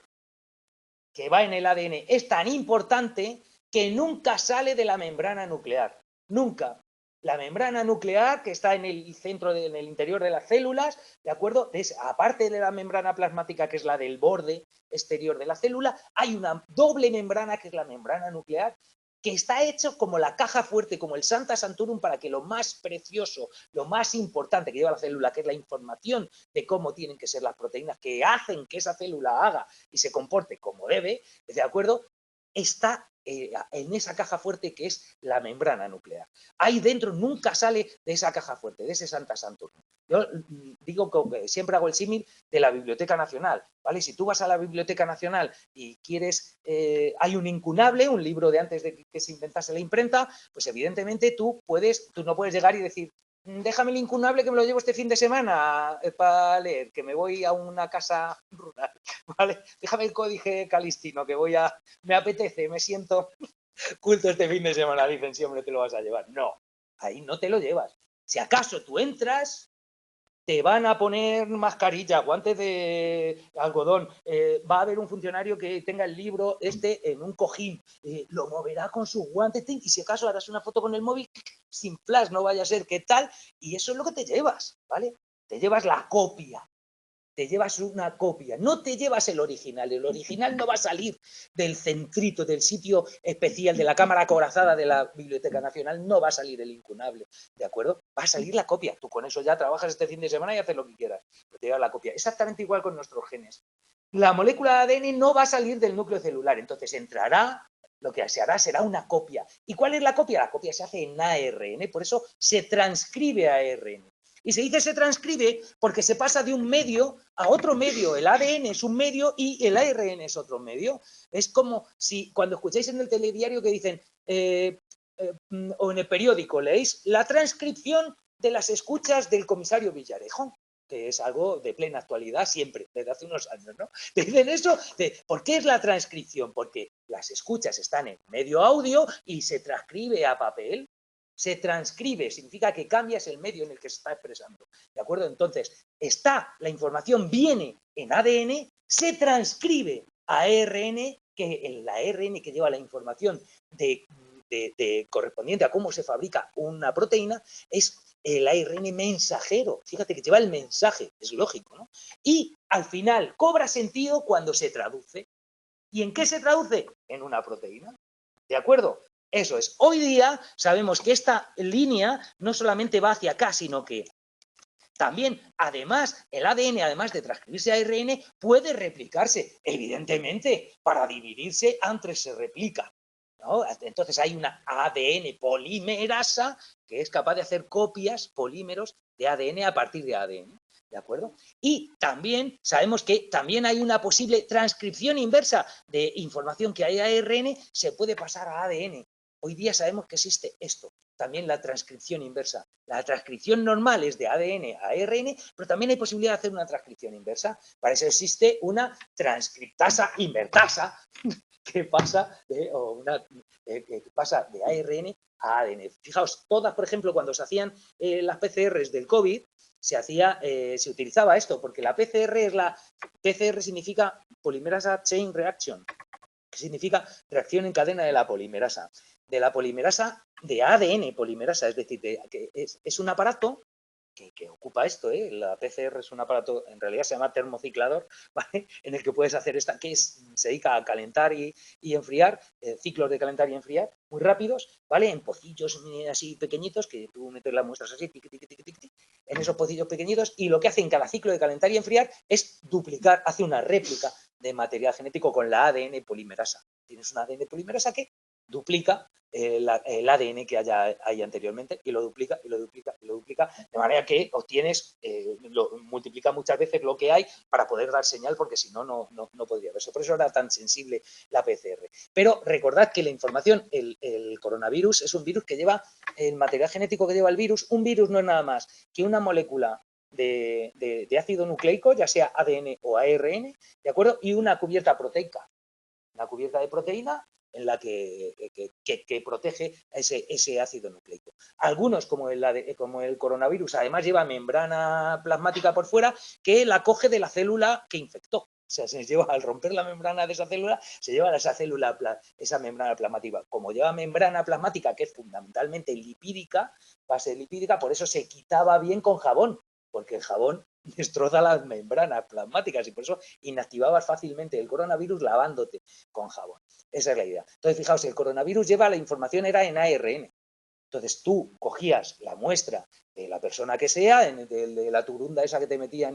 que va en el ADN, es tan importante que nunca sale de la membrana nuclear. Nunca. La membrana nuclear, que está en el centro, en el interior de las células, ¿de acuerdo? Aparte de la membrana plasmática, que es la del borde exterior de la célula, hay una doble membrana, que es la membrana nuclear, que está hecho como la caja fuerte, como el Santa Santorum, para que lo más precioso, lo más importante que lleva la célula, que es la información de cómo tienen que ser las proteínas que hacen que esa célula haga y se comporte como debe, ¿de acuerdo? Está en esa caja fuerte que es la membrana nuclear. Ahí dentro nunca sale de esa caja fuerte, de ese Santa Santorum. Yo digo que siempre hago el símil de la Biblioteca Nacional, ¿vale? Si tú vas a la Biblioteca Nacional y quieres, hay un incunable, un libro de antes de que se inventase la imprenta, pues evidentemente tú no puedes llegar y decir, déjame el incunable que me lo llevo este fin de semana para leer, que me voy a una casa rural, ¿vale? Déjame el códice calistino, que me apetece, me siento culto este fin de semana, dicen, sí, hombre, te lo vas a llevar. No, ahí no te lo llevas. Si acaso tú entras, te van a poner mascarilla, guantes de algodón, va a haber un funcionario que tenga el libro en un cojín, lo moverá con sus guantes y si acaso harás una foto con el móvil sin flash, no vaya a ser que tal, y eso es lo que te llevas, ¿vale? Te llevas la copia, te llevas una copia, no te llevas el original no va a salir del centrito, del sitio especial, de la cámara acorazada de la Biblioteca Nacional, no va a salir el incunable, ¿de acuerdo? Va a salir la copia, tú con eso ya trabajas este fin de semana y haces lo que quieras, pero te llevas la copia, exactamente igual con nuestros genes. La molécula de ADN no va a salir del núcleo celular, entonces entrará, lo que se hará será una copia. ¿Y cuál es la copia? La copia se hace en ARN, por eso se transcribe a ARN. Y se dice se transcribe porque se pasa de un medio a otro medio. El ADN es un medio y el ARN es otro medio. Es como si cuando escucháis en el telediario que dicen, o en el periódico, leéis la transcripción de las escuchas del comisario Villarejo, que es algo de plena actualidad siempre, desde hace unos años, ¿no? Te dicen eso, ¿por qué es la transcripción? Porque las escuchas están en medio audio y se transcribe a papel. Se transcribe, significa que cambias el medio en el que se está expresando, ¿de acuerdo? Entonces, la información viene en ADN, se transcribe a ARN, que el ARN que lleva la información correspondiente a cómo se fabrica una proteína, es el ARN mensajero. Fíjate que lleva el mensaje, es lógico, ¿no? Y al final cobra sentido cuando se traduce. ¿Y en qué se traduce? En una proteína. ¿De acuerdo? Eso es. Hoy día sabemos que esta línea no solamente va hacia acá, sino que también, además, el ADN, además de transcribirse a ARN, puede replicarse. Evidentemente, para dividirse, antes se replica, ¿no? Entonces hay una ADN polimerasa que es capaz de hacer copias, polímeros de ADN a partir de ADN. ¿De acuerdo? Y también sabemos que también hay una posible transcripción inversa de información que hay a ARN, se puede pasar a ADN. Hoy día sabemos que existe esto, también la transcripción inversa. La transcripción normal es de ADN a ARN, pero también hay posibilidad de hacer una transcripción inversa. Para eso existe una transcriptasa invertasa que pasa de ARN a ADN. Fijaos, todas, por ejemplo, cuando se hacían las PCRs del COVID, se utilizaba esto, porque la PCR significa Polymerase Chain Reaction, que significa reacción en cadena de la polimerasa de ADN polimerasa, es decir, que es un aparato que ocupa esto, la PCR es un aparato, en realidad se llama termociclador, ¿vale? En el que puedes hacer se dedica a calentar y enfriar, ciclos de calentar y enfriar muy rápidos, ¿vale? En pocillos así pequeñitos, que tú metes las muestras así, en esos pocillos pequeñitos, y lo que hace en cada ciclo de calentar y enfriar es hace una réplica de material genético con la ADN polimerasa. Tienes una ADN polimerasa que duplica el ADN que hay anteriormente y lo duplica y lo duplica y lo duplica, de manera que obtienes, multiplica muchas veces lo que hay para poder dar señal, porque si no, no podría verse. Por eso era tan sensible la PCR. Pero recordad que la información, el coronavirus es un virus que lleva el material genético que lleva el virus. Un virus no es nada más que una molécula de ácido nucleico, ya sea ADN o ARN, ¿de acuerdo? Y una cubierta proteica, una cubierta de proteína en la que protege ese ácido nucleico. Algunos, como el coronavirus, además lleva membrana plasmática por fuera que la coge de la célula que infectó. O sea, se lleva, al romper la membrana de esa célula, se lleva esa membrana plasmática. Como lleva membrana plasmática, que es fundamentalmente lipídica, base lipídica, por eso se quitaba bien con jabón, porque el jabón destroza las membranas plasmáticas y por eso inactivabas fácilmente el coronavirus lavándote con jabón. Esa es la idea. Entonces, fijaos, el coronavirus lleva la información, era en ARN. Entonces tú cogías la muestra de la persona que sea, de la turunda esa que te metían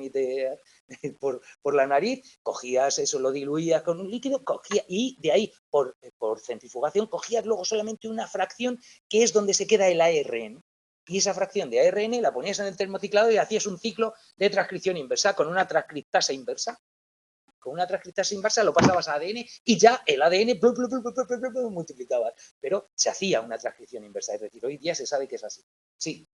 por la nariz, cogías eso, lo diluías con un líquido, y de ahí, por centrifugación, cogías luego solamente una fracción que es donde se queda el ARN. Y esa fracción de ARN la ponías en el termociclado y hacías un ciclo de transcripción inversa con una transcriptasa inversa. Con una transcriptasa inversa lo pasabas a ADN y ya el ADN multiplicabas. Pero se hacía una transcripción inversa. Es decir, hoy día se sabe que es así. Sí.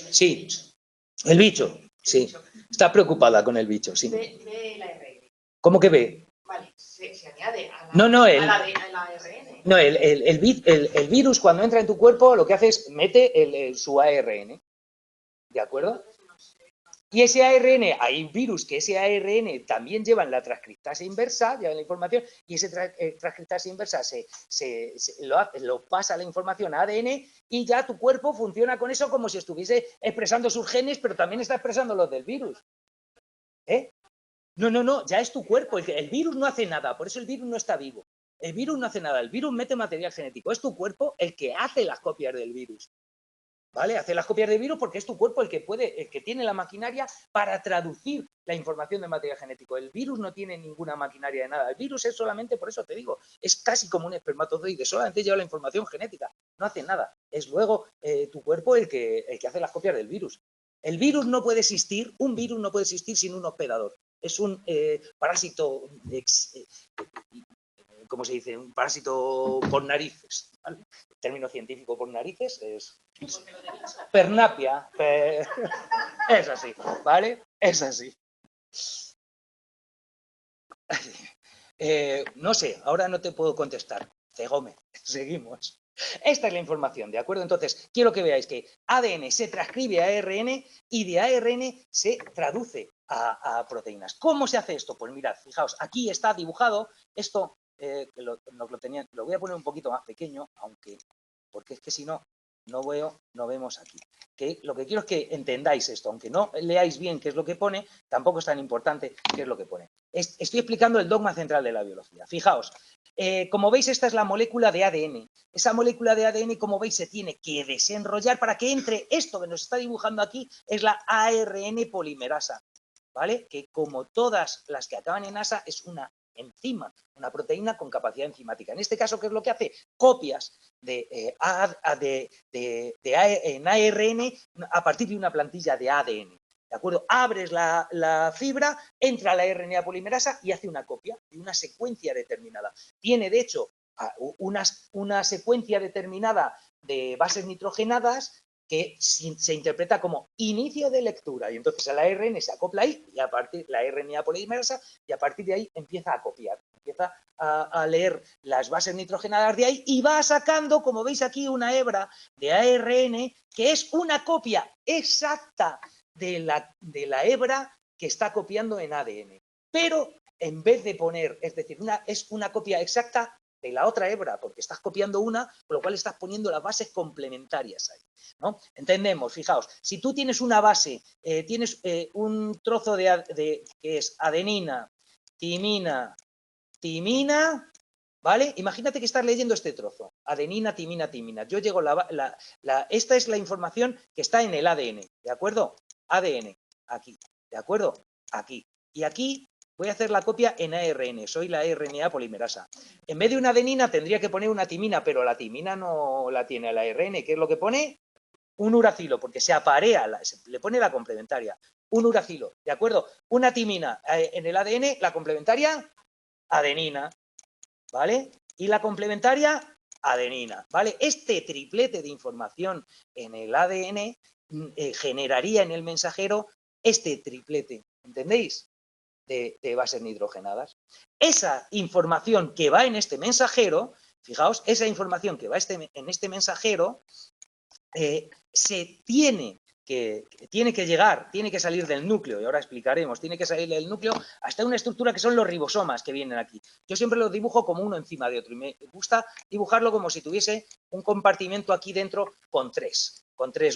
Sí. El bicho. Sí. Está preocupada con el bicho, sí. ¿Cómo que ve? Vale, se añade a No, al ARN. No, el virus cuando entra en tu cuerpo lo que hace es mete su ARN. ¿De acuerdo? Y ese ARN, hay virus que ese ARN también llevan la transcriptasa inversa, llevan la información, y ese transcriptasa inversa lo pasa la información a ADN y ya tu cuerpo funciona con eso como si estuviese expresando sus genes, pero también está expresando los del virus. ¿Eh? No, ya es tu cuerpo. El virus no hace nada, por eso el virus no está vivo. El virus no hace nada, el virus mete material genético. Es tu cuerpo el que hace las copias del virus. ¿Vale? Hace las copias del virus porque es tu cuerpo el que tiene la maquinaria para traducir la información del material genético. El virus no tiene ninguna maquinaria de nada. El virus es solamente, por eso te digo, es casi como un espermatozoide, solamente lleva la información genética, no hace nada. Es luego tu cuerpo el que hace las copias del virus. El virus no puede existir, un virus no puede existir sin un hospedador. Es un parásito, ¿cómo se dice? Un parásito por narices. ¿Vale? El término científico por narices es pernapia. Es así, ¿vale? Es así. No sé, ahora no te puedo contestar. Cegome, seguimos. Esta es la información, ¿de acuerdo? Entonces, quiero que veáis que ADN se transcribe a ARN y de ARN se traduce a proteínas. ¿Cómo se hace esto? Pues mirad, fijaos, aquí está dibujado esto, lo voy a poner un poquito más pequeño, porque es que si no, no vemos aquí. Que lo que quiero es que entendáis esto, aunque no leáis bien qué es lo que pone, tampoco es tan importante qué es lo que pone. Estoy explicando el dogma central de la biología. Fijaos, como veis, esta es la molécula de ADN. Esa molécula de ADN, como veis, se tiene que desenrollar para que entre esto que nos está dibujando aquí, es la ARN polimerasa, ¿vale? Que como todas las que acaban en asa, es una enzima, una proteína con capacidad enzimática. En este caso, ¿qué es lo que hace? Copias en ARN a partir de una plantilla de ADN. ¿De acuerdo? Abres la fibra, entra la RNA polimerasa y hace una copia de una secuencia determinada. Tiene, de hecho, una secuencia determinada de bases nitrogenadas que se interpreta como inicio de lectura. Y entonces el ARN se acopla ahí, y a partir la RNA polimerasa, y a partir de ahí empieza a copiar. Empieza a leer las bases nitrogenadas de ahí y va sacando, como veis aquí, una hebra de ARN que es una copia exacta de la hebra que está copiando en ADN. Pero en vez de poner, es decir, es una copia exacta de la otra hebra, porque estás copiando una, con lo cual estás poniendo las bases complementarias ahí, ¿no? Entendemos, fijaos, si tú tienes una base, tienes un trozo que es adenina, timina, ¿vale? Imagínate que estás leyendo este trozo, adenina, timina. Yo llego, esta es la información que está en el ADN, ¿de acuerdo? ADN, aquí, ¿de acuerdo? Aquí. Y aquí voy a hacer la copia en ARN, soy la RNA polimerasa. En vez de una adenina tendría que poner una timina, pero la timina no la tiene el ARN. ¿Qué es lo que pone? Un uracilo, porque se aparea, le pone la complementaria. Un uracilo, ¿de acuerdo? Una timina en el ADN, la complementaria, adenina, ¿vale? Y la complementaria, adenina, ¿vale? Este triplete de información en el ADN generaría en el mensajero este triplete, ¿entendéis? De bases nitrogenadas. Esa información que va en este mensajero, fijaos, esa información que va en este mensajero se tiene que tiene que llegar, tiene que salir del núcleo, y ahora explicaremos, tiene que salir del núcleo hasta una estructura que son los ribosomas que vienen aquí. Yo siempre lo dibujo como uno encima de otro y me gusta dibujarlo como si tuviese un compartimento aquí dentro con tres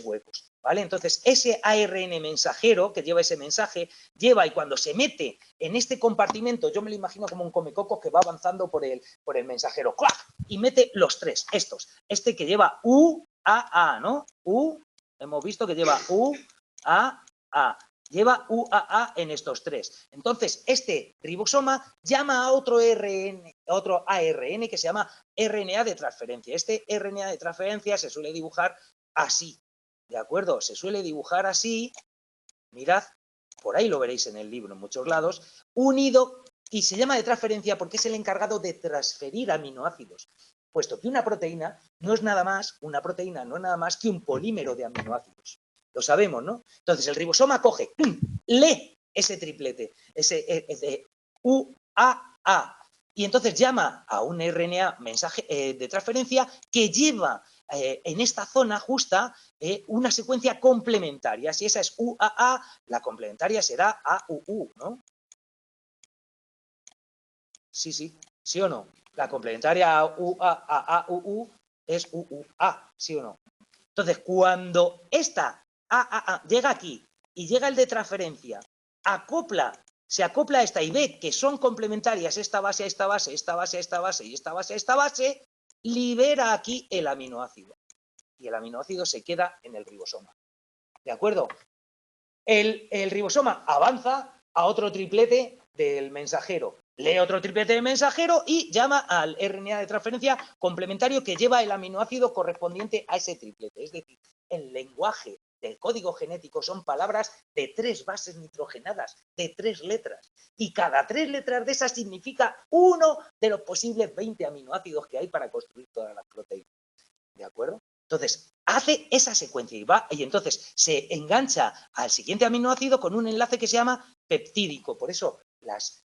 huecos, ¿vale? Entonces, ese ARN mensajero que lleva ese mensaje, lleva y cuando se mete en este compartimento, yo me lo imagino como un comecocos que va avanzando por el mensajero, ¡clac! Y mete los tres, este que lleva UAA, ¿no? Hemos visto que lleva UAA. Lleva UAA en estos tres. Entonces, este ribosoma llama a otro ARN que se llama RNA de transferencia. Este RNA de transferencia se suele dibujar así, ¿de acuerdo? Se suele dibujar así, mirad, por ahí lo veréis en el libro en muchos lados, unido, y se llama de transferencia porque es el encargado de transferir aminoácidos, puesto que una proteína no es nada más que un polímero de aminoácidos. Lo sabemos, ¿no? Entonces el ribosoma coge, lee ese triplete, ese UAA, y entonces llama a un RNA mensaje de transferencia que lleva en esta zona justa una secuencia complementaria. Si esa es UAA, la complementaria será AUU, ¿no? Sí, ¿sí o no? La complementaria AUU es UUA, ¿sí o no? Entonces, cuando esta AAA llega aquí y llega el de transferencia, se acopla a esta y ve que son complementarias esta base a esta base, esta base a esta base y esta base a esta base, libera aquí el aminoácido. Y el aminoácido se queda en el ribosoma. ¿De acuerdo? El ribosoma avanza a otro triplete del mensajero, lee otro triplete del mensajero y llama al RNA de transferencia complementario que lleva el aminoácido correspondiente a ese triplete. Es decir, el lenguaje del código genético son palabras de 3 bases nitrogenadas, de 3 letras. Y cada 3 letras de esas significa uno de los posibles 20 aminoácidos que hay para construir todas las proteínas. ¿De acuerdo? Entonces, hace esa secuencia y entonces se engancha al siguiente aminoácido con un enlace que se llama peptídico. Por eso las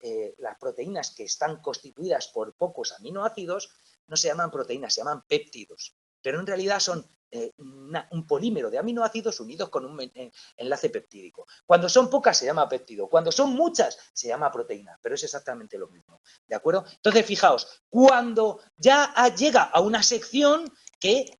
proteínas que están constituidas por pocos aminoácidos no se llaman proteínas, se llaman péptidos. Pero en realidad son un polímero de aminoácidos unidos con un enlace peptídico. Cuando son pocas se llama péptido, cuando son muchas se llama proteína, pero es exactamente lo mismo. ¿De acuerdo? Entonces, fijaos, cuando ya llega a una sección que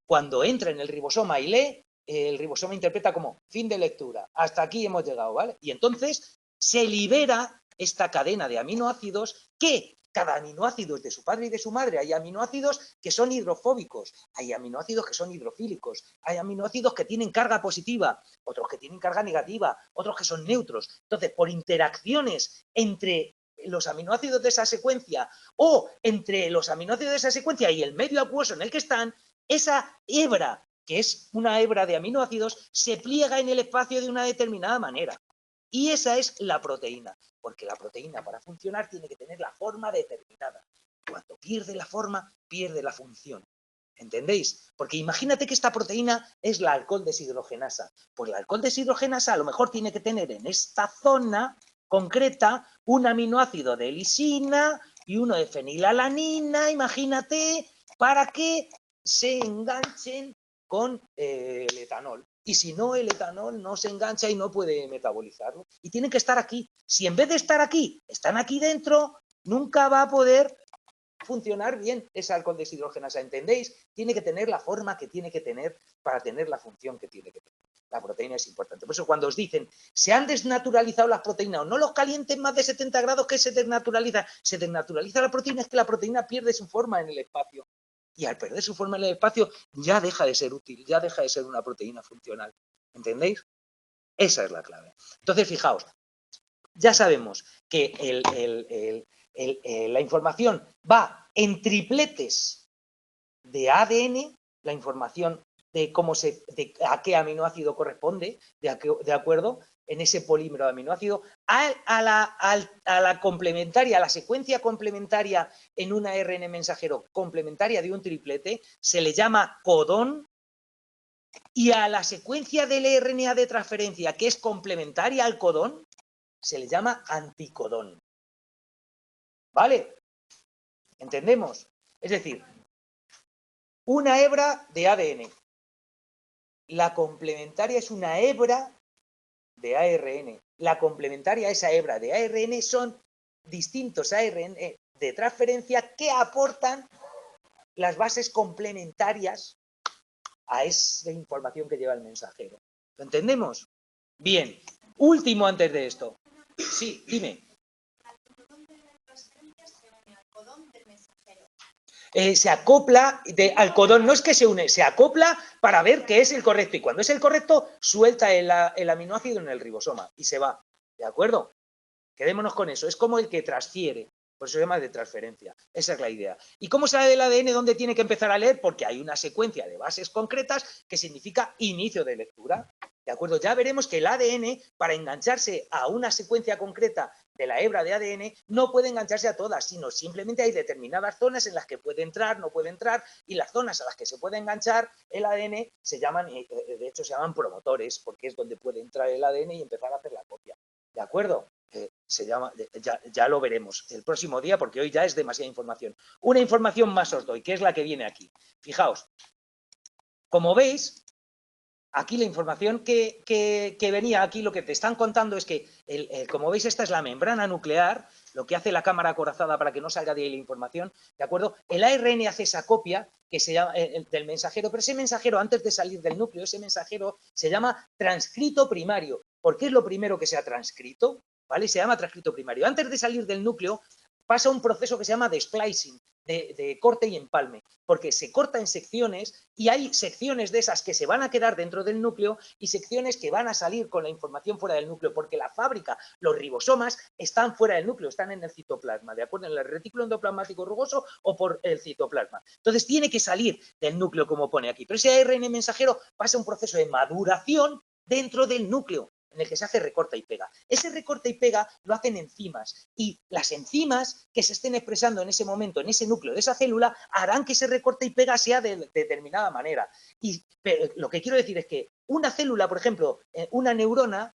cuando entra en el ribosoma y lee, el ribosoma interpreta como fin de lectura. Hasta aquí hemos llegado, ¿vale? Y entonces se libera esta cadena de aminoácidos que cada aminoácido es de su padre y de su madre. Hay aminoácidos que son hidrofóbicos, hay aminoácidos que son hidrofílicos, hay aminoácidos que tienen carga positiva, otros que tienen carga negativa, otros que son neutros. Entonces, por interacciones entre los aminoácidos de esa secuencia o entre los aminoácidos de esa secuencia y el medio acuoso en el que están, esa hebra, que es una hebra de aminoácidos, se pliega en el espacio de una determinada manera. Y esa es la proteína, porque la proteína para funcionar tiene que tener la forma determinada. Cuando pierde la forma, pierde la función. ¿Entendéis? Porque imagínate que esta proteína es la alcohol deshidrogenasa. Pues la alcohol deshidrogenasa a lo mejor tiene que tener en esta zona concreta un aminoácido de lisina y uno de fenilalanina, imagínate, para que se enganchen con el etanol. Y si no, el etanol no se engancha y no puede metabolizarlo. Y tienen que estar aquí. Si en vez de estar aquí, están aquí dentro, nunca va a poder funcionar bien esa alcohol deshidrogenasa, ¿entendéis? Tiene que tener la forma que tiene que tener para tener la función que tiene que tener. La proteína es importante. Por eso cuando os dicen, se han desnaturalizado las proteínas o no los calienten más de 70 grados que se desnaturaliza la proteína, es que la proteína pierde su forma en el espacio. Y al perder su forma en el espacio ya deja de ser útil, ya deja de ser una proteína funcional. ¿Entendéis? Esa es la clave. Entonces, fijaos, ya sabemos que la información va en tripletes de ADN, la información de a qué aminoácido corresponde, de acuerdo, en ese polímero de aminoácido, a la complementaria, a la secuencia complementaria en un ARN mensajero complementaria de un triplete, se le llama codón, y a la secuencia del RNA de transferencia, que es complementaria al codón, se le llama anticodón. ¿Vale? ¿Entendemos? Es decir, una hebra de ADN La complementaria es una hebra de ARN. La complementaria a esa hebra de ARN son distintos ARN de transferencia que aportan las bases complementarias a esa información que lleva el mensajero. ¿Lo entendemos? Bien. Último antes de esto. Sí, dime. Se acopla al codón, no es que se une, se acopla para ver qué es el correcto. Y cuando es el correcto, suelta el aminoácido en el ribosoma y se va. ¿De acuerdo? Quedémonos con eso. Es como el que transfiere. Por eso se llama de transferencia. Esa es la idea. ¿Y cómo sabe el ADN dónde tiene que empezar a leer? Porque hay una secuencia de bases concretas que significa inicio de lectura. ¿De acuerdo? Ya veremos que el ADN, para engancharse a una secuencia concreta de la hebra de ADN, no puede engancharse a todas, sino simplemente hay determinadas zonas en las que puede entrar, no puede entrar, y las zonas a las que se puede enganchar el ADN se llaman, de hecho se llaman promotores, porque es donde puede entrar el ADN y empezar a hacer la copia. ¿De acuerdo? Se llama, ya lo veremos el próximo día, porque hoy ya es demasiada información. Una información más os doy, que es la que viene aquí. Fijaos, como veis, aquí la información que venía aquí, lo que te están contando es que, como veis, esta es la membrana nuclear, lo que hace la cámara acorazada para que no salga de ahí la información, ¿de acuerdo? El ARN hace esa copia que se llama, del mensajero, pero ese mensajero, antes de salir del núcleo, ese mensajero se llama transcrito primario. ¿Por qué es lo primero que se ha transcrito? ¿Vale? Se llama transcrito primario. Antes de salir del núcleo, pasa un proceso que se llama de splicing, de corte y empalme, porque se corta en secciones y hay secciones de esas que se van a quedar dentro del núcleo y secciones que van a salir con la información fuera del núcleo, porque la fábrica, los ribosomas, están fuera del núcleo, están en el citoplasma, ¿de acuerdo? En el retículo endoplasmático rugoso o por el citoplasma. Entonces tiene que salir del núcleo, como pone aquí, pero ese ARN mensajero pasa un proceso de maduración dentro del núcleo, en el que se hace recorta y pega. Ese recorta y pega lo hacen enzimas y las enzimas que se estén expresando en ese momento, en ese núcleo de esa célula, harán que ese recorte y pega sea de determinada manera. Y lo que quiero decir es que una célula, por ejemplo, una neurona,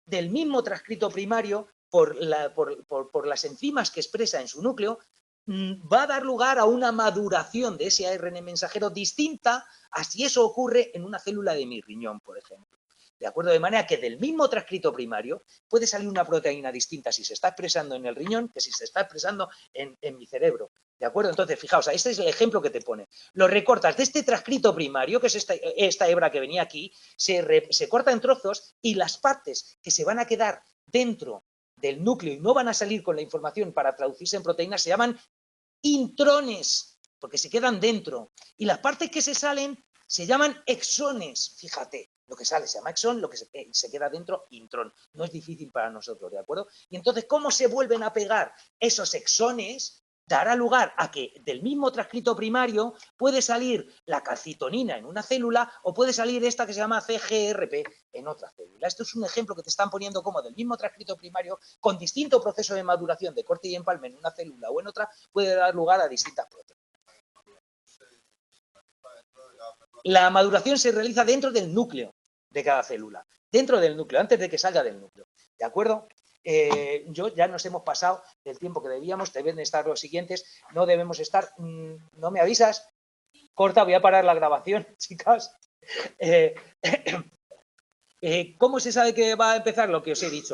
del mismo transcrito primario, por las enzimas que expresa en su núcleo, va a dar lugar a una maduración de ese ARN mensajero distinta a si eso ocurre en una célula de mi riñón, por ejemplo. ¿De acuerdo? De manera que del mismo transcrito primario puede salir una proteína distinta si se está expresando en el riñón que si se está expresando en mi cerebro. ¿De acuerdo? Entonces, fijaos, este es el ejemplo que te pone. Lo recortas de este transcrito primario, que es esta hebra que venía aquí, se corta en trozos y las partes que se van a quedar dentro del núcleo y no van a salir con la información para traducirse en proteínas se llaman intrones, porque se quedan dentro. Y las partes que se salen se llaman exones, fíjate. Lo que sale se llama exón, lo que se queda dentro, intrón. No es difícil para nosotros, ¿de acuerdo? Y entonces, ¿cómo se vuelven a pegar esos exones? Dará lugar a que del mismo transcrito primario puede salir la calcitonina en una célula o puede salir esta que se llama CGRP en otra célula. Esto es un ejemplo que te están poniendo como del mismo transcrito primario, con distinto proceso de maduración de corte y empalme en una célula o en otra, puede dar lugar a distintas proteínas. La maduración se realiza dentro del núcleo de cada célula, dentro del núcleo, antes de que salga del núcleo. ¿De acuerdo? Ya nos hemos pasado del tiempo que debíamos, deben estar los siguientes, no debemos estar, ¿no me avisas? Corta, voy a parar la grabación, chicas. ¿Cómo se sabe que va a empezar? Lo que os he dicho.